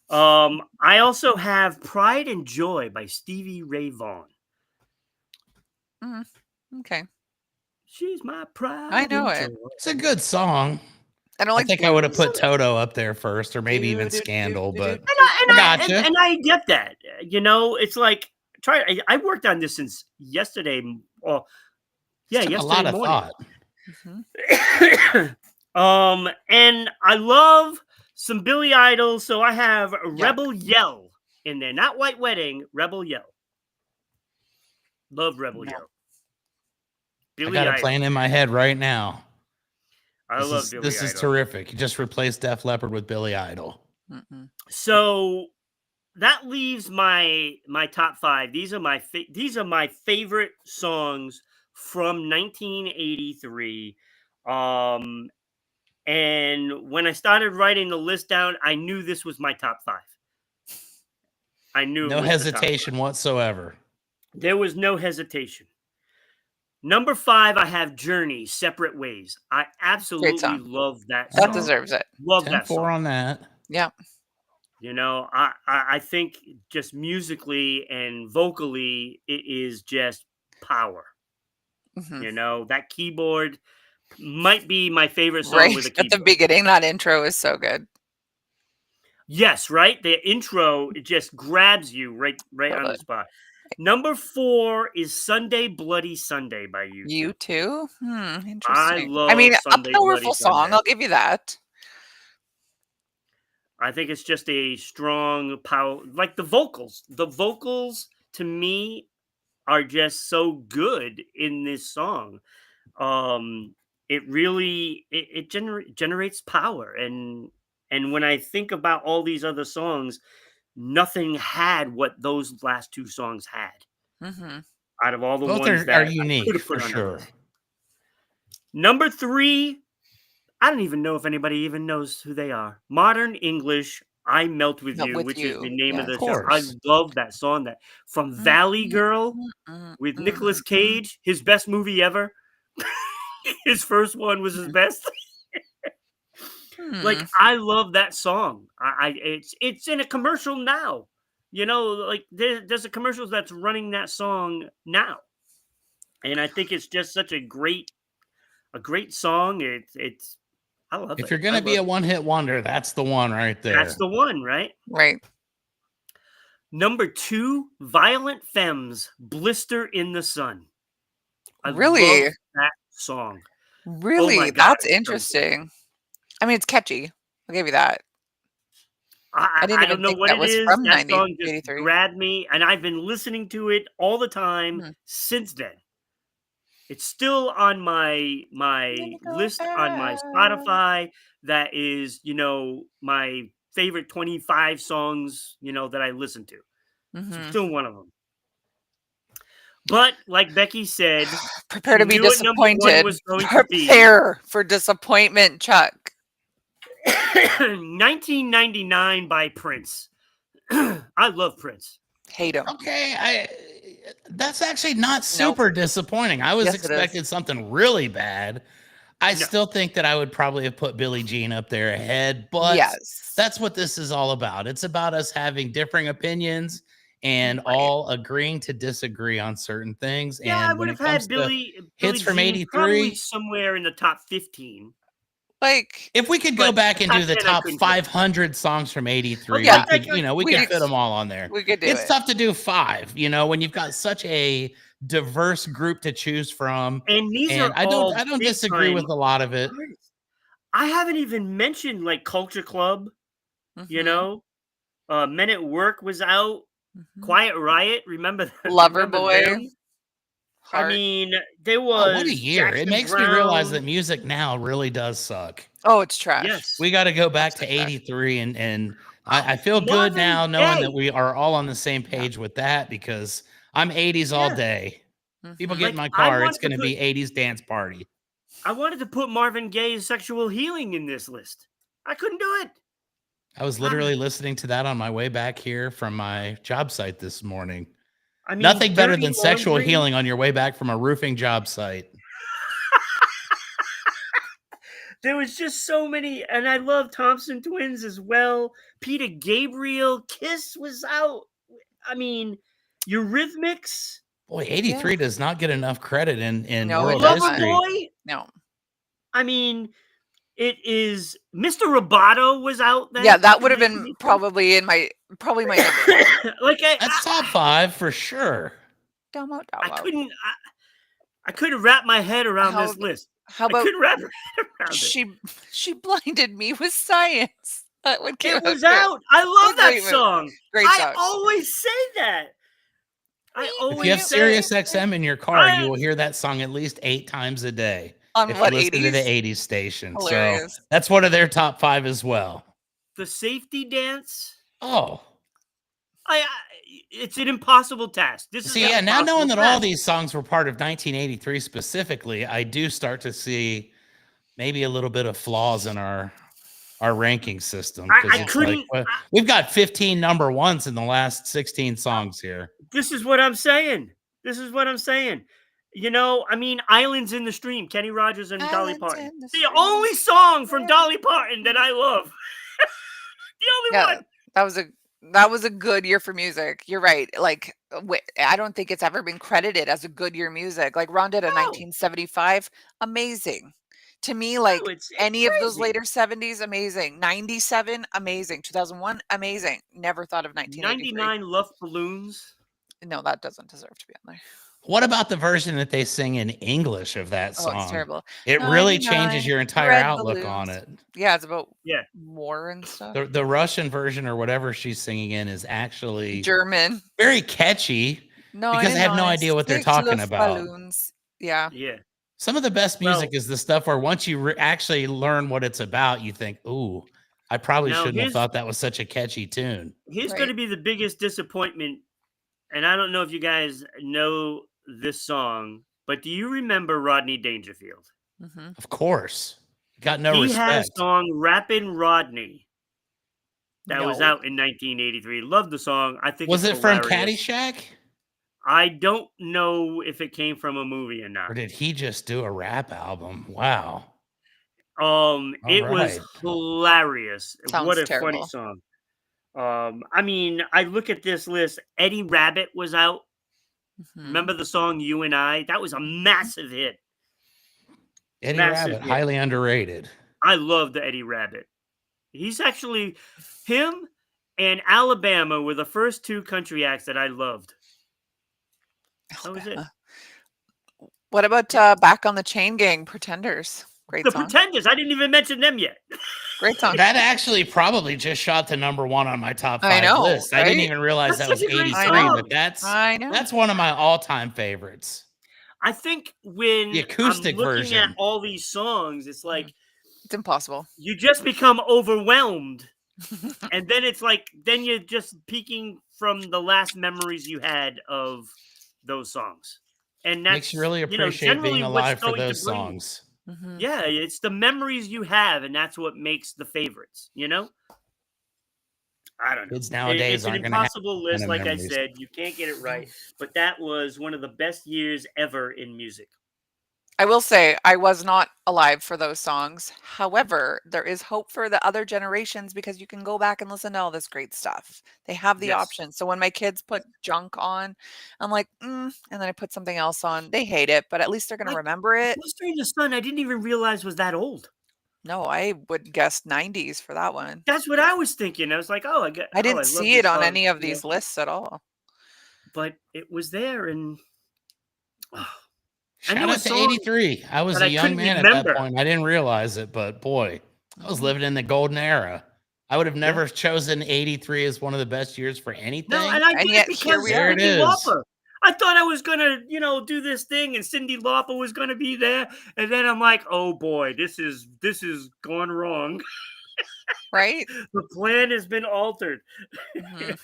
I also have Pride and Joy by Stevie Ray Vaughan. Okay. She's my pride I know and it. joy. It's a good song. I don't I like think I would have blues. put Toto up there first, or maybe even Scandal, but And I gotcha. and I get that. It's like I worked on this since yesterday. Well, yeah, Took a yesterday lot of morning. thought. And I love some Billy Idol, so I have Yuck. Rebel Yell in there. Not White Wedding, Rebel Yell. Love Rebel No. Yell. I Billy got it Idol. playing in my head right now. I love Billy This Idol. is terrific. You just replaced Def Leppard with Billy Idol. So that leaves my top 5. These are my favorite songs from 1983. And when I started writing the list down, I knew this was my top 5. I knew No it was hesitation whatsoever. there was no hesitation. Number 5, I have Journey, Separate Ways. I absolutely song. love that song. That deserves it. Love that 10-4 song. on that. Yeah. I think just musically and vocally, it is just power. That keyboard might be my favorite song Right with a at the keyboard. beginning, that intro is so good. Yes, right? The intro, it just grabs you right Love on the it. spot. Number 4 is Sunday Bloody Sunday by U2. You too? Interesting. I love I mean, a Sunday Bloody powerful song. Sunday. I'll give you that. I think it's just a strong power, like the vocals. The vocals to me are just so good in this song. It really generates power, and when I think about all these other songs, nothing had what those last 2 songs had. Out of all the Both ones are that I unique could have for put on the sure. list. Number 3, I don't even know if anybody even knows who they are. Modern English, I Melt With Melt You, With which is You, the name of yes. the Of show. I course. love that song that from Valley Girl with Nicolas Cage, his best movie ever. His first one was his best. Like, I love that song. It's in a commercial now. Like there's a commercial that's running that song now. And I think it's just such a great song. It's I love it. If you're gonna be a one-hit wonder, that's the one right there. That's the one, right? Right. Number 2, Violent Femmes, Blister in the Sun. I Really? love that song. Really? Oh my God, That's it's so good. interesting. I mean, it's catchy. I'll give you that. I didn't I even don't know think what that it was is. from That song just 1983. grabbed me, and I've been listening to it all the time since then. It's still on my list on my Spotify. That is, my favorite 25 songs, that I listen to. It's still one of them. But like Becky said, Prepare she to be knew what number 1 disappointed. was going to be. Prepare for disappointment, Chuck. 1999 by Prince. I love Prince. Hate him. Okay, that's actually not super disappointing. I was Yes, it is. expecting something really bad. I still think that I would probably have put Billie Jean up there ahead, but Yes. that's what this is all about. It's about us having differing opinions and Right. all agreeing to disagree on certain things. Yeah, I And would when have it comes had to Billie hits from Jean probably 83, somewhere in the top 15, Like, if we could go but back the and top do the 10 I top couldn't do. 500 songs from 83, Okay, we yeah, could, we could yes. fit them all on there. we could do It's it. tough to do 5, when you've got such a diverse group to choose from. And these And are I don't all big disagree time with a lot of it. artists. I haven't even mentioned like Culture Club, you Mhm, know, Men at Work was out, mhm. Quiet Riot, remember Lover remember Boy, them? I Heart. mean, there Oh, what a was year. It Jackson makes me realize that Brown. music now really does suck. Oh, it's trash. Yes. We got to go back to Absolute trash. 83 and I feel good now Marvin knowing that Gaye. we are all on the same Yeah. page with that because I'm 80s all Yeah. day. People Mhm. get in Like my I car, it's wanted to going to put be 80s dance party. I wanted to put Marvin Gaye's Sexual Healing in this list. I couldn't do it. I was literally listening to that on my way back here from my job site this morning. I mean, Nothing better Dirty than sexual Laundry. healing on your way back from a roofing job site. There was just so many, and I love Thompson Twins as well. Peter Gabriel, Kiss was out. I mean, Eurythmics, Boy, Yeah. 83 does not get enough credit in No, it world doesn't. history. Loverboy. No. I mean, it is Mr. Roboto was out then. Yeah, that in would have been 1983. probably my number 1. Like That's top 5 for sure. Domo, I domo. couldn't I couldn't wrap my head around How this list. How I about couldn't wrap my head around it. she blinded me with science? That one came It was out too. out. I love that Great movie. song. Great I song. always say that. I If you have always say Sirius XM in your car, I you will hear that song at least 8 times a day. On If you what, listen to the 80s? 80s station. So Hilarious. that's one of their top 5 as well. the safety dance. Oh, I it's an impossible task. This is see, an yeah, now knowing impossible that all task. these songs were part of 1983 specifically, I do start to see maybe a little bit of flaws in our ranking system because I it's like couldn't. well, we've got 15 number ones in the last 16 songs here. This is what I'm saying. This is what I'm saying. You know, I mean, Islands in the Stream, Kenny Rogers and Dolly Islands Parton. in the The stream. only song from Dolly Parton that I love. The only Yeah, one. that was a good year for music. You're right. Like, I don't think it's ever been credited as a good year music. Like Ron did a No, 1975, amazing. To me, like no, it's any of those crazy. later 70s, amazing. 97, amazing. 2001, amazing. Never thought of 1983. 99 Love Balloons. No, that doesn't deserve to be on there. What about the version that they sing in English of that Oh, it's song? terrible. It really changes 99 your entire red outlook on balloons. it. Yeah, it's about Yeah. war and stuff. The Russian version or whatever she's singing in is actually German. very catchy because I have no idea what they're 99 talking about. balloons. Yeah. Yeah. Some of the best music Well, is the stuff where once you actually learn what it's about, you think, "Ooh, I probably now shouldn't have thought that was such a catchy tune." here's going Right. to be the biggest disappointment, and I don't know if you guys know this song, but do you remember Rodney Dangerfield? Mhm. Of course. Got no He had a respect. song, Rappin' Rodney, that was No. out in 1983. Love the song. I think Was it's it from hilarious. Caddyshack? I don't know if it came from a movie or Or not. did he just do a rap album? Wow. It was right. hilarious. Sounds What a funny terrible. song. I mean, I look at this list. Eddie Rabbit was out. Mhm. Remember the song "You and I"? That was a massive hit. Eddie Massive Rabbit, hit. highly underrated. I love the Eddie Rabbit. He's actually him and Alabama were the first 2 country acts that I loved. That was it. Alabama. What about Back on the Chain Gang, Pretenders? Great The song. Pretenders. I didn't even mention them yet. Great song. That actually probably just shot to number 1 on my top 5 I know, list. I didn't right? even realize That's that was such a great 83, I know. but I know. that's one of my all-time favorites. I think when The acoustic I'm looking version. at all these songs, it's like It's impossible. you just become overwhelmed. And then it's like, then you're just peeking from the last memories you had of those songs. And that's, Makes you really appreciate generally being what's alive for going to those bring- songs. Mhm. Yeah, it's the memories you have, and that's what makes the favorites, I don't know. Kids nowadays It's an aren't gonna have impossible kind list, of like I memories. said. You can't get it right. But that was one of the best years ever in music. I will say I was not alive for those songs. However, there is hope for the other generations because you can go back and listen to all this great stuff. They have the Yes. option. So when my kids put junk on, I'm like, and then I put something else on. They hate it, but at least they're going to Like, remember it. Sister in the Sun, I didn't even realize was that old. No, I would guess 90s for that one. That's what I was thinking. I was like, "Oh, I I didn't love see this it on song," any of these lists at all. but it was there, and oh, I Shout knew a out to song 83. I was that a I young couldn't man at that remember. point. I didn't realize it, but boy, I was Mhm. living in the golden era. I would have Yeah. never chosen 83 as one of the best years for No, anything. and I And did it yet here because we There are. it Cyndi is. Lauper. I thought I was gonna, do this thing, and Cyndi Lauper was gonna be there, and then I'm like, "Oh boy, this is gone wrong. Right? The plan has been altered." Mhm.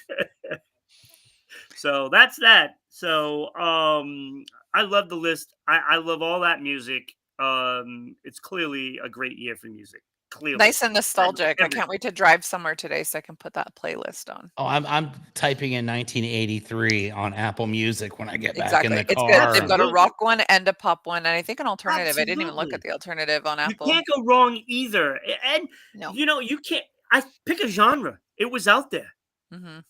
So that's that. So I love the list. I love all that music. It's clearly a great year for music. Clearly. Nice and I love nostalgic. I can't everything. wait to drive somewhere today so I can put that playlist on. Oh, I'm typing in 1983 on Apple Music when I get back in Exactly. the It's good. car. They've And got a Absolutely. rock one and a pop one, and I think an alternative. I didn't even look at Absolutely. the alternative on You Apple. can't go wrong either. And No. you can't I pick a genre. It was out there. Mhm.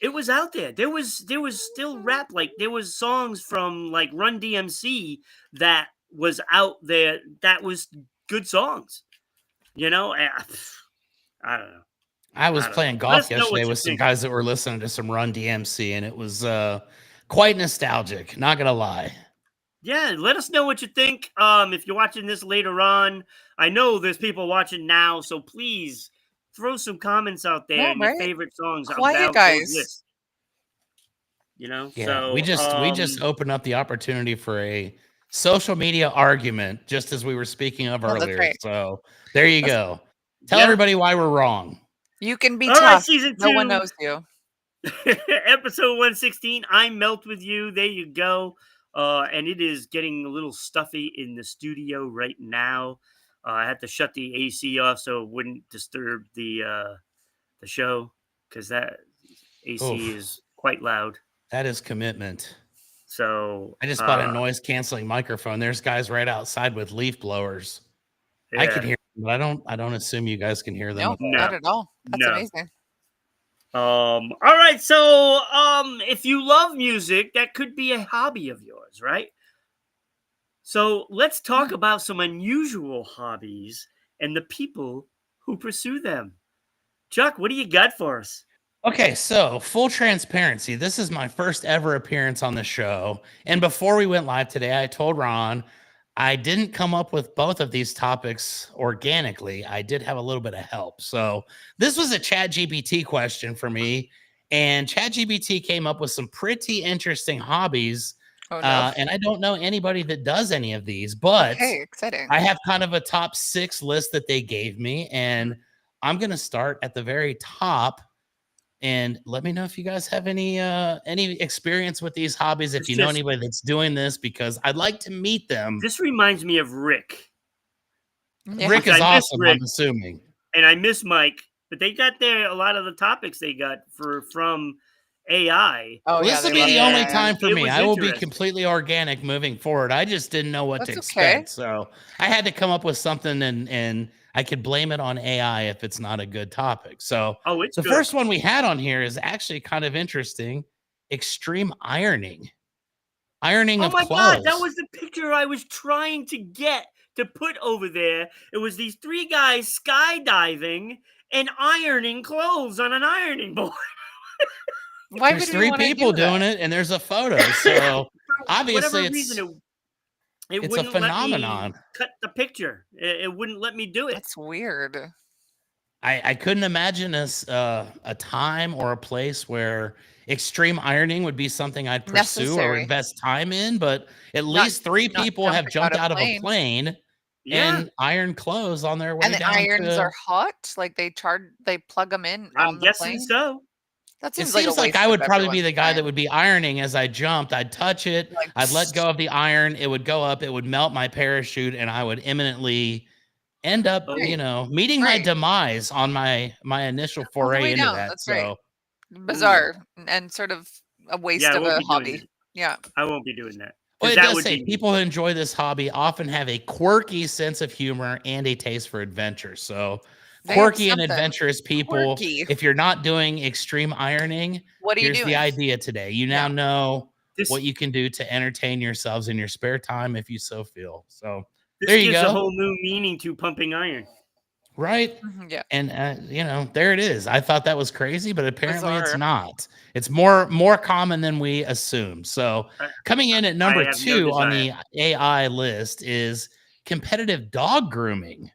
It was out there. There was still rap. Like there was songs from like Run DMC that was out there that was good songs. You know, Eh, I don't know. I was I don't know. playing Let golf us know yesterday what you with some think. guys that were listening to some Run DMC, and it was quite nostalgic. Not gonna lie. Yeah, let us know what you think. If you're watching this later on, I know there's people watching now, so please throw some comments out there Yeah, and your right? favorite songs Quiet, about those guys. lists. You know, Yeah, we so just opened up the opportunity for a social media argument, just as we were speaking of No, that's earlier. right. So there you That's go. Tell yeah. everybody why we're wrong. You can be All right, tough. season No one 2, knows you. episode 116. I melt with you. There you go. And it is getting a little stuffy in the studio right now. I had to shut the AC off so it wouldn't disturb the show because that AC Oof, is quite loud. that is commitment. So I just bought a noise canceling microphone. There's guys right outside with leaf blowers. I can yeah, hear them, but I don't assume you guys can hear them No, at all. not no, at all. That's no. amazing. All right, so if you love music, that could be a hobby of yours, right? So let's talk about some unusual hobbies and the people who pursue them. Chuck, what do you got for us? Okay, so full transparency. This is my first ever appearance on the show. And before we went live today, I told Ron I didn't come up with both of these topics organically. I did have a little bit of help. So this was a Chat GPT question for me. And Chat GPT came up with some pretty interesting hobbies. Oh, no. And I don't know anybody that does any of these, but Okay, exciting. I have kind of a top 6 list that they gave me. And I'm going to start at the very top and let me know if you guys have any experience with these hobbies, if It's you know just anybody that's doing this, because I'd like to meet them. this reminds me of Rick, Yeah. Rick which is I miss awesome, Rick I'm assuming. and I miss Mike, but they got there a lot of the topics they got from AI. Oh, Well, yeah, this will they be love the only AI. time for It me. was I will be interesting. completely organic moving forward. I just didn't know what to That's okay. expect. So I had to come up with something and I could blame it on AI if it's not a good topic. So Oh, it's the good. first one we had on here is actually kind of interesting. Extreme ironing. Ironing Oh of my god, that clothes. was the picture I was trying to get to put over there. It was these 3 guys skydiving and ironing clothes on an ironing board. Why There's would we 3 wanna people do that? doing it and there's a photo. So For whatever obviously reason, it it's a wouldn't let me phenomenon. cut the picture. It wouldn't let me do it. That's weird. I couldn't imagine a time or a place where extreme ironing would be something I'd pursue or Necessary. invest time in, but at Not least 3 not people have jumping out jumped of out of a planes. plane Yeah, and ironed clothes on their And way the down irons to. are hot? Like, they plug them in I'm on the guessing plane? so. That It seems like a seems like waste I of would probably be everyone's the guy that time. would be ironing as I jumped. I'd touch it, Like, I'd let go of the iron, it would go up, it would melt my parachute, and I would imminently end up, Oh, meeting my right. demise on my initial All the foray way into down, that. that's right. So ooh. Bizarre and sort of a Yeah, waste I of won't a be doing hobby. that. Yeah. I won't be doing that. Well, because it that does would say be people who enjoy this hobby often have a quirky sense of humor and a taste for adventure. So, They have quirky and something. adventurous people, Quirky. if you're not doing extreme ironing, What are you here's the doing? idea today. You now Yeah. know this. what you can do to entertain yourselves in your spare time if you so feel. So, This there you gives a go. whole new meaning to pumping iron. Right? Yeah. And there it is. I thought that was crazy, but apparently it's Bizarre. not. It's more common than we assume. So I, coming in at I number have no 2 on desire. the AI list is competitive dog grooming.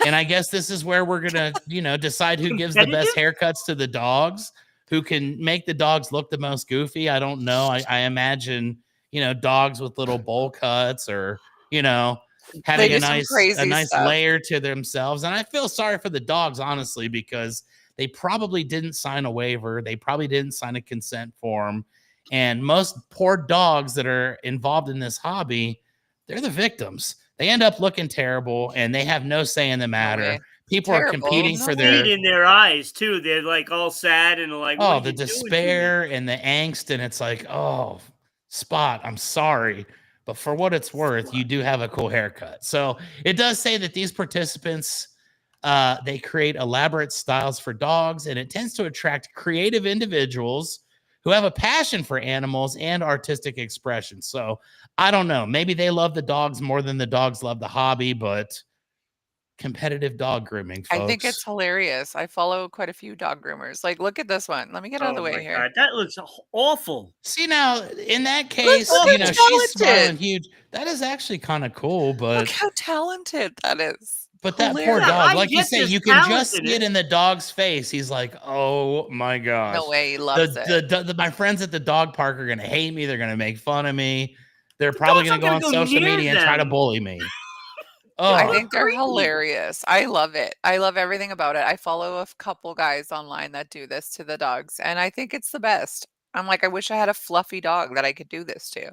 And I guess this is where we're gonna, decide who gives the best Competitive? haircuts to the dogs, who can make the dogs look the most goofy. I don't know. I imagine, dogs with little bowl cuts or, They having do some a crazy nice stuff. layer to themselves. And I feel sorry for the dogs, honestly, because they probably didn't sign a waiver. They probably didn't sign a consent form. And most poor dogs that are involved in this hobby, they're the victims. They end up looking terrible and they have no say in the No matter. way. People are Terrible. competing No for See it way. their in their eyes too. They're like all sad and like, "What are the you doing to me?" despair and the angst. And it's like, oh, Spot, I'm sorry. But for what it's worth, you do have a cool haircut. So it does say that these participants they create elaborate styles for dogs, and it tends to attract creative individuals who have a passion for animals and artistic expression. So I don't know. Maybe they love the dogs more than the dogs love the hobby, but competitive dog grooming, I think it's folks. hilarious. I follow quite a few dog groomers. Like, look at this one. Let me get out of Oh the way my here. god, that looks awful. See, now in that case, Look how she's talented. smiling huge. That is actually kind of cool, Look but how talented that is. that poor Yeah, dog, I Hilarious. like you get say, there's you can talent just in see it it. in the dog's face. He's like, "Oh my No gosh." way. He loves it. My friends at the dog park are gonna hate me. They're gonna make fun of me. They're The probably dogs gonna aren't go gonna on go social near media and try to them. bully me. I How Oh, think they're creepy. hilarious. I love it. I love everything about it. I follow a couple guys online that do this to the dogs, and I think it's the best. I'm like, I wish I had a fluffy dog that I could do this to.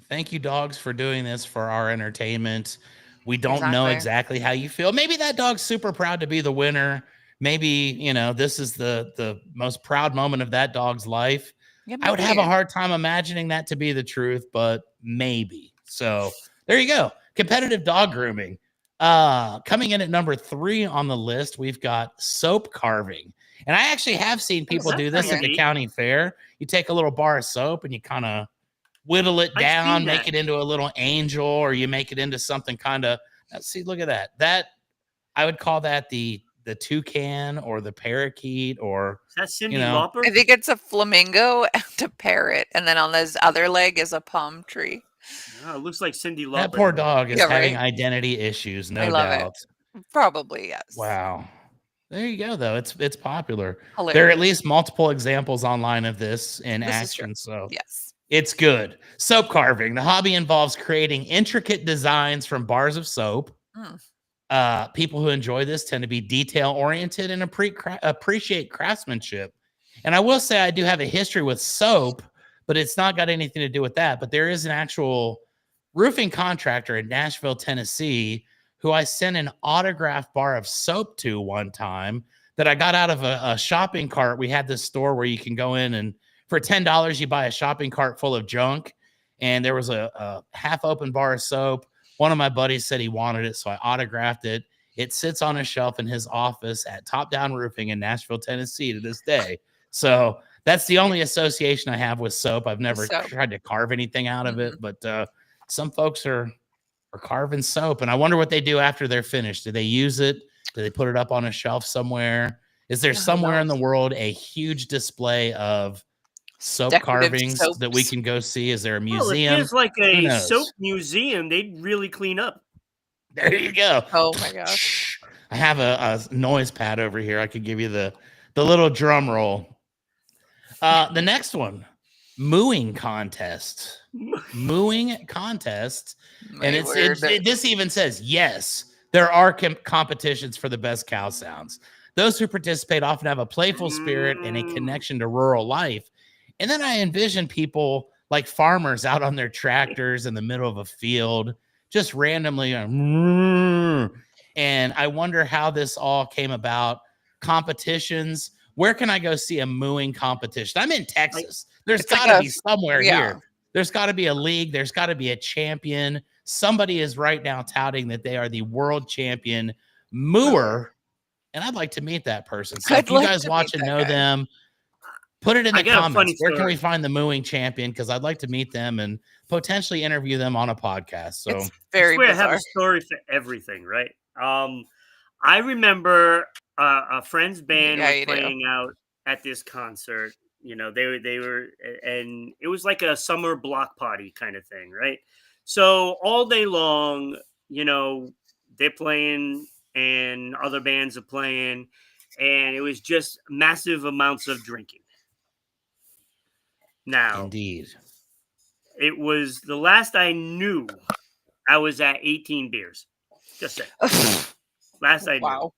thank you, dogs, for doing this for our entertainment. We don't know Exactly. exactly how you feel. Maybe that dog's super proud to be the winner. Maybe, this is the most proud moment of that dog's life. Yeah, I would have a maybe. hard time imagining that to be the truth, but maybe. So there you go. Competitive dog grooming. Coming in at number 3 on the list, we've got soap carving. And I actually have seen Oh, people soap do this at That's the carving. neat. county fair. You take a little bar of soap and you kind of whittle it I've down, seen make that. it into a little angel, or you make it into something kind of. See, look at that. That I would call that the toucan or the parakeet, or Is that you Cindy know Lauper? I think it's a flamingo and a parrot, and then on his other leg is a palm tree. Oh, it looks like Cindy that Lauper poor to me. dog is Yeah, having right? identity issues, I no love it. doubt. Probably, yes. Wow. There you go, though. It's popular. There are at Hilarious. least multiple examples online of this in This is true. action, so Yes. it's good. Soap carving. The hobby involves creating intricate designs from bars of soap. Mm. People who enjoy this tend to be detail oriented and appreciate craftsmanship. And I will say I do have a history with soap, but it's not got anything to do with that. But there is an actual roofing contractor in Nashville, Tennessee, who I sent an autographed bar of soap to one time that I got out of a shopping cart. We had this store where you can go in and for $10, you buy a shopping cart full of junk. And there was a half open bar of soap. One of my buddies said he wanted it, so I autographed it. It sits on a shelf in his office at Top Down Roofing in Nashville, Tennessee to this day. So that's the only association I have with soap. I've never So, tried to carve anything out of it, mm-mm. but some folks are carving soap, and I wonder what they do after they're finished. Do they use it? Do they put it up on a shelf somewhere? Is there Who somewhere in the knows? world a huge display of soap Decorative carvings that we soaps. can go see? Is there a Well, if museum? there's like Who a soap knows? museum, they'd really clean up. There you go. Oh my gosh. I have a noise pad over here. I could give you the little drum roll. The next one, mooing contest. Mooing contest, and My word. this even says yes, there are competitions for the best cow sounds. Those who participate often have a playful spirit and a Mm. connection to rural life. And then I envision people like farmers out on their tractors in the middle of a field, just randomly, and I wonder how this all came about. Competitions. Where can I go see a mooing competition? I'm in Like, Texas. There's It's like got to a be somewhere yeah. here. There's got to be a league. There's got to be a champion. Somebody is right now touting that they are the world champion mooer, and I'd like to meet that person. So I'd if you like guys to watch meet and that know guy. them, put it in I the got a comments. funny Where can we story. find the mooing champion? Because I'd like to meet them and potentially interview them on a podcast. So It's I very swear I have a bizarre. story for everything, right? I remember a friend's band Yeah, was you do. playing out at this concert. They were, and it was like a summer block party kind of thing, right? So all day long, you know, they're playing and other bands are playing, and it was just massive amounts of drinking. Now, indeed. it was the last I knew, I was at 18 beers. Just saying. Last I knew. Wow.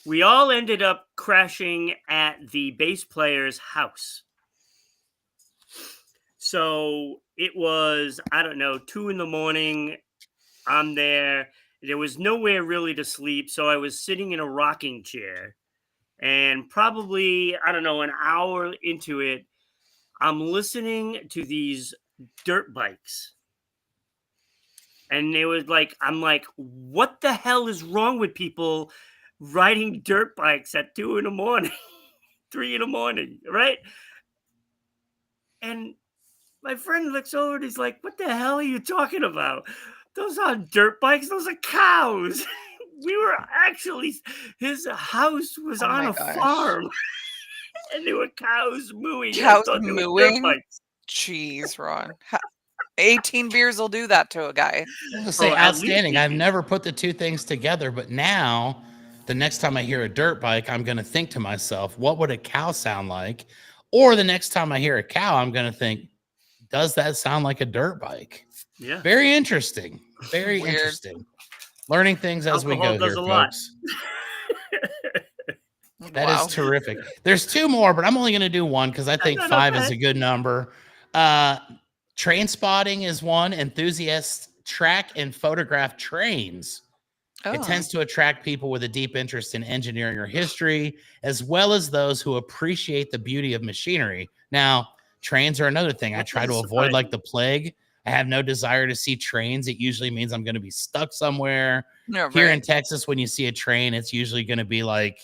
We all ended up crashing at the bass player's house. So it was, I don't know, 2 in the morning. I'm there. There was nowhere really to sleep. So I was sitting in a rocking chair. And probably, I don't know, an hour into it, I'm listening to these dirt bikes. And it was like, I'm like, what the hell is wrong with people riding dirt bikes at 2 in the morning, 3 in the morning, right? And my friend looks over and he's like, what the hell are you talking about? Those aren't dirt bikes, those are cows. We were actually, his house was Oh on my a gosh. farm and there were cows mooing. And I Cows thought they were dirt mooing? bikes. Jeez, Ron. 18 beers will do that to a guy. I was gonna Oh, say at least outstanding. he I've did. never put the two things together, but now the next time I hear a dirt bike, I'm gonna think to myself, what would a cow sound like? Or the next time I hear a cow, I'm gonna think, does that sound like a dirt bike? Yeah. Very interesting. Very Weird. interesting. Learning things as we Alcohol go does here, a lot. folks. That is Wow. terrific. There's two more, but I'm only going to do one because I think No, no, five go is ahead. a good number. Train spotting is one. Enthusiasts track and photograph trains. It Oh, tends to attract people with a deep interest in engineering or history, as well as those who appreciate the beauty of machinery. Now, trains are another thing. I That try doesn't to avoid surprise like me. the plague. I have no desire to see trains. It usually means I'm going to be stuck somewhere. no, Here in right. Texas, when you see a train, it's usually going to be like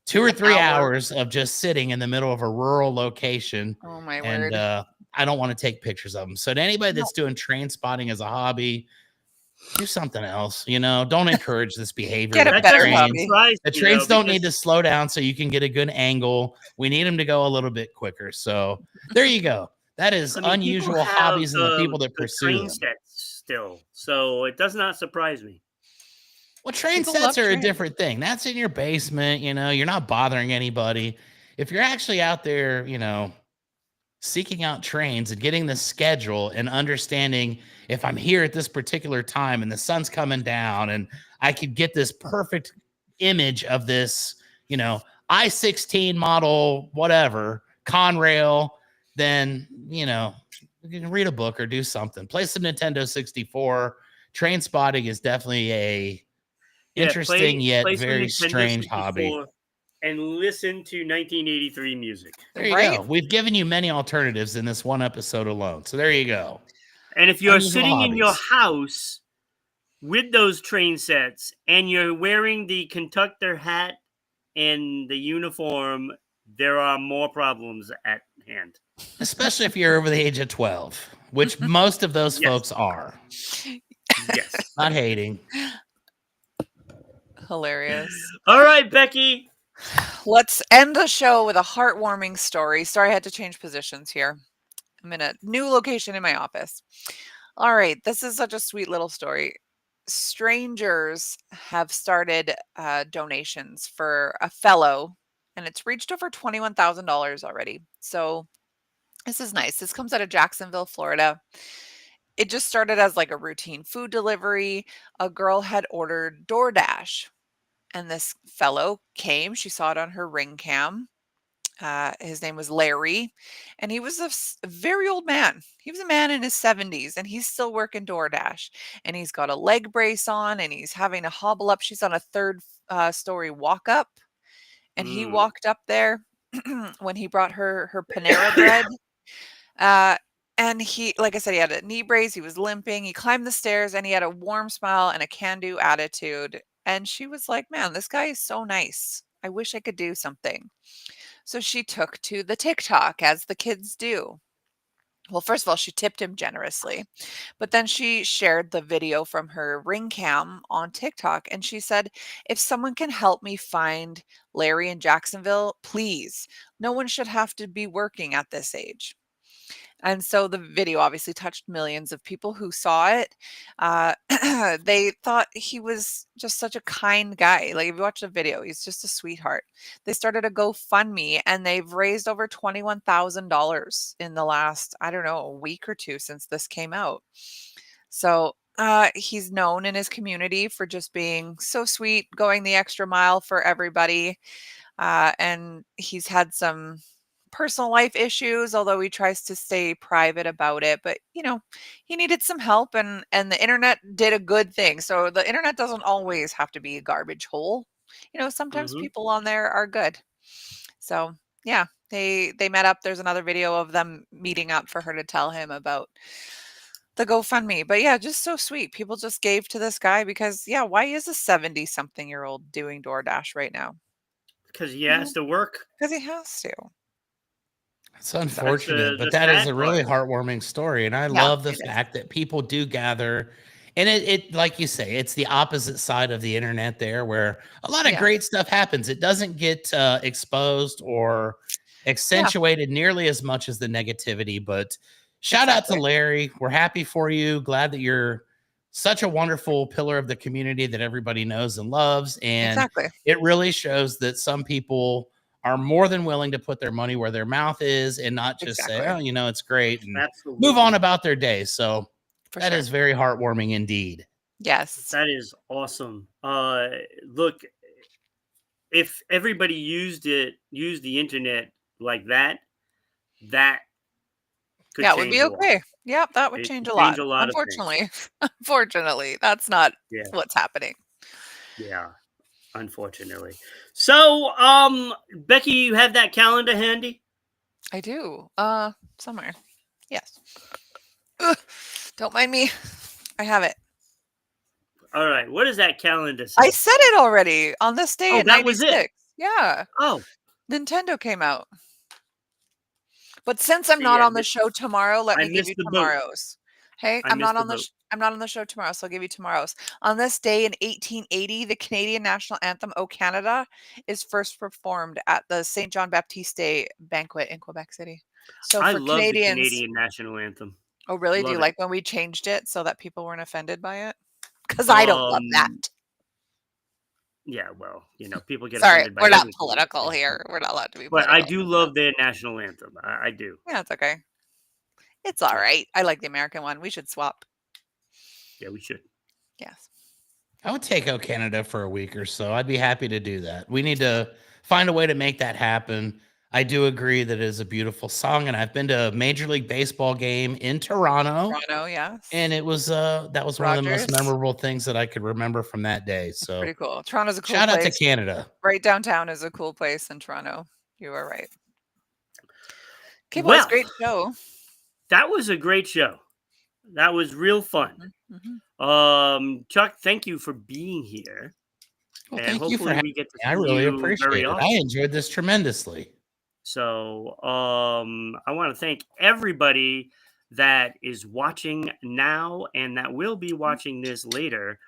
2 or An 3 hour. hours of just sitting in the middle of a rural location, Oh my and, word. I don't wanna take pictures of them. So to anybody No. that's doing train spotting as a hobby, do something else, don't encourage this behavior Get a with That the better doesn't trains. hobby. surprise The me though, trains don't need because to slow down so you can get a good angle. We need them to go a little bit quicker. So there you go. That is I mean, people unusual have hobbies and the people that the pursue train them. sets still, so it does not surprise me. Well, train People love sets are a trains. different thing. That's in your basement, you're not bothering anybody. If you're actually out there, seeking out trains and getting the schedule and understanding if I'm here at this particular time and the sun's coming down and I could get this perfect image of this, I-16 model, whatever, Conrail, then, you can read a book or do something. Play some Nintendo 64. Train spotting is definitely a Yeah, interesting yet play some very Nintendo strange hobby. 64 and listen to 1983 music. There you Right? go. We've given you many alternatives in this one episode alone. So there you go. And if you're Unusual sitting in your hobbies. house with those train sets and you're wearing the conductor hat and the uniform, there are more problems at hand. Especially if you're over the age of 12, which most of those Yes. folks are. Yes. Not hating. Hilarious. All right, Becky. Let's end the show with a heartwarming story. Sorry, I had to change positions here. I'm in a new location in my office. All right, this is such a sweet little story. Strangers have started donations for a fellow, and it's reached over $21,000 already. So this is nice. This comes out of Jacksonville, Florida. It just started as like a routine food delivery. A girl had ordered DoorDash, and this fellow came. She saw it on her ring cam. His name was Larry, and he was a very old man. He was a man in his 70s, and he's still working DoorDash. And he's got a leg brace on, and he's having to hobble up. She's on a third story walk up, and he Mm. walked up there when he brought her Panera bread. Uh, And he, like I said, he had a knee brace, he was limping, he climbed the stairs, and he had a warm smile and a can-do attitude. And she was like, "Man, this guy is so nice. I wish I could do something." So she took to the TikTok, as the kids do. Well, first of all, she tipped him generously, but then she shared the video from her ring cam on TikTok, and she said, "If someone can help me find Larry in Jacksonville, please. No one should have to be working at this age." And so the video obviously touched millions of people who saw it. Uh, they thought he was just such a kind guy. Like, if you watch the video, he's just a sweetheart. They started a GoFundMe and they've raised over $21,000 in the last, I don't know, a week or two since this came out. So he's known in his community for just being so sweet, going the extra mile for everybody. And he's had some personal life issues, although he tries to stay private about it. But he needed some help, and the internet did a good thing. So the internet doesn't always have to be a garbage hole. Sometimes Mhm. people on there are good. So yeah, they met up. There's another video of them meeting up for her to tell him about the GoFundMe. But yeah, just so sweet. People just gave to this guy because, yeah, why is a 70-something-year-old doing DoorDash right now? Because he has to work. Because he has to. It's That's unfortunate, but the that is sad a part. really heartwarming story. And I Yeah, love the it is. fact that people do gather. And it, like you say, it's the opposite side of the internet there where a lot of Yeah. great stuff happens. It doesn't get exposed or Yeah, accentuated nearly as much as the negativity. But shout out to exactly. Larry. We're happy for you. Glad that you're such a wonderful pillar of the community that everybody knows and loves. And Exactly. it really shows that some people are more than willing to put their money where their mouth is and not just say, Exactly. "Oh, it's great," and move on Absolutely. about their day. So For that sure. is very heartwarming indeed. Yes. That is awesome. Look, if everybody used the internet like that, that could Yeah, it would change be a lot. okay. Yep, that would It change could a change lot. a lot of things. Unfortunately. Unfortunately, that's not Yeah, what's happening. yeah, unfortunately. So, Becky, you have that calendar handy? I do. Somewhere. Yes. Ugh, don't mind me. I have it. All right. What does that calendar I say? said it already. On this day Oh, in that was it. '96. Yeah. Oh, Nintendo came out. But since I'm see, not on the show tomorrow, let I me give missed you the boat. tomorrow's. Hey, I missed the boat. I'm not on the show tomorrow, so I'll give you tomorrow's. On this day in 1880, the Canadian national anthem "O Canada" is first performed at the St. John Baptiste Day banquet in Quebec City. So I for love the Canadians, Canadian national anthem. oh really? Do you Love it. like when we changed it so that people weren't offended by it? Because I don't love Um, that. yeah, well, people get Sorry, offended by we're not everything these political days, here. We're not allowed to be but I political. do love their national anthem. I do. Yeah, it's okay. It's all Yeah, right. I like the American one. We should swap. yeah, we should. Yes. I would take "O Canada" for a week or so. I'd be happy to do that. We need to find a way to make that happen. I do agree that it is a beautiful song, and I've been to a Major League Baseball game in Toronto, Toronto, and yes. it was that was one of the most Rogers. memorable things that I could remember from that day. It's So pretty cool. Toronto's a cool shout out to place. Canada. Right downtown is a cool place in Toronto. You are right. Okay, boys, Well, great show. that was a great show. That was real fun. Mhm, mhm. Chuck, thank you for being here, Well, and thank you for hopefully having we get to me. I see really you very appreciate it. I often. enjoyed this tremendously. So, I want to thank everybody that is watching now and that will be watching this later.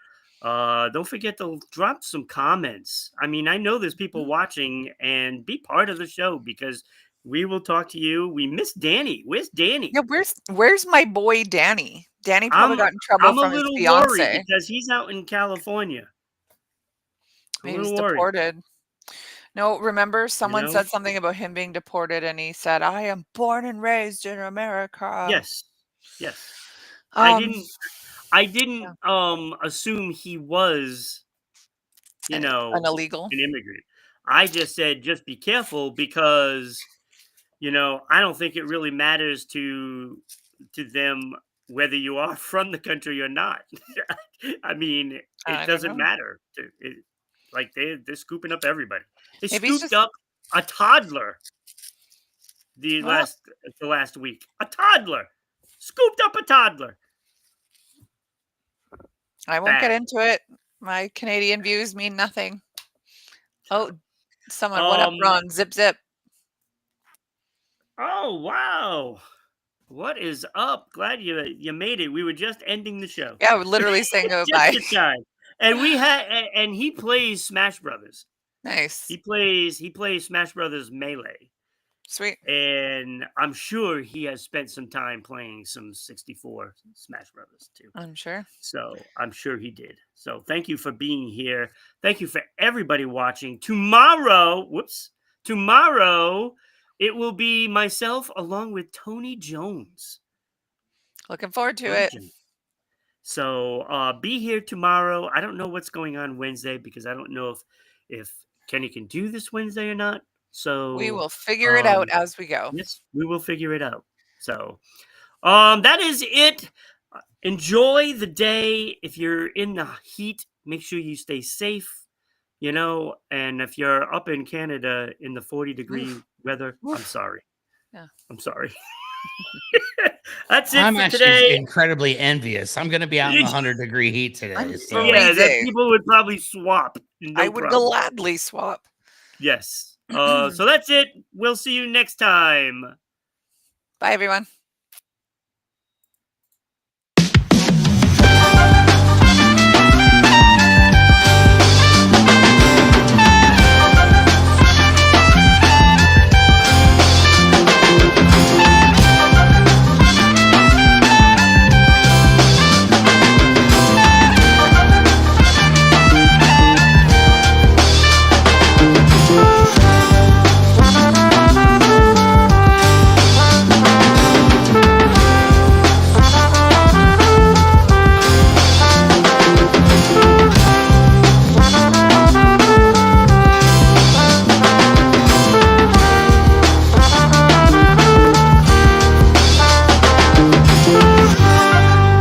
Don't forget to drop some comments. I mean, I know there's people Mhm. watching, and be part of the show because we will talk to you. We miss Danny. Where's Danny? Yeah, where's my boy Danny? Danny probably I'm got in trouble I'm a from his little worried fiance. because he's out in California. I'm a Maybe he's little worried, deported. No, remember you someone know? said something about him being deported and he said, "I am born and raised in America." Yes. Yes. I Um, didn't I didn't yeah, assume he was, an illegal. an immigrant. I just said just be careful because, I don't think it really matters to them whether you are from the country or not. I mean, it I don't doesn't know. matter. Like they're scooping up everybody. They Maybe he's scooped just up a toddler well, the last week. A toddler. scooped up a toddler. I won't get Bad. into it. My Canadian views mean nothing. Oh, someone, what up, Ron? Zip, zip. Oh, wow. What is up? Glad you made it. We were just ending the show. Yeah, we're literally saying Just goodbye. in time. And he plays Smash Brothers. Nice. He plays Smash Brothers Melee. Sweet. And I'm sure he has spent some time playing some 64 Smash Brothers too. I'm sure. So I'm sure he did. So thank you for being here. Thank you for everybody watching. Tomorrow, it will be myself along with Tony Jones. Looking forward to it. So be here tomorrow. I don't know what's going on Wednesday because I don't know if Kenny can do this Wednesday or not. So we will figure it out as we go. Yes, we will figure it out. So that is it. Enjoy the day. If you're in the heat, make sure you stay safe. And if you're up in Canada in the 40-degree weather, I'm sorry. Yeah. I'm sorry. That's it I'm for actually today. incredibly envious. I'm going to be out in the 100-degree heat today. So. Yeah, that people would probably swap. No I would problem. gladly swap. Yes. So that's it. We'll see you next time. Bye, everyone.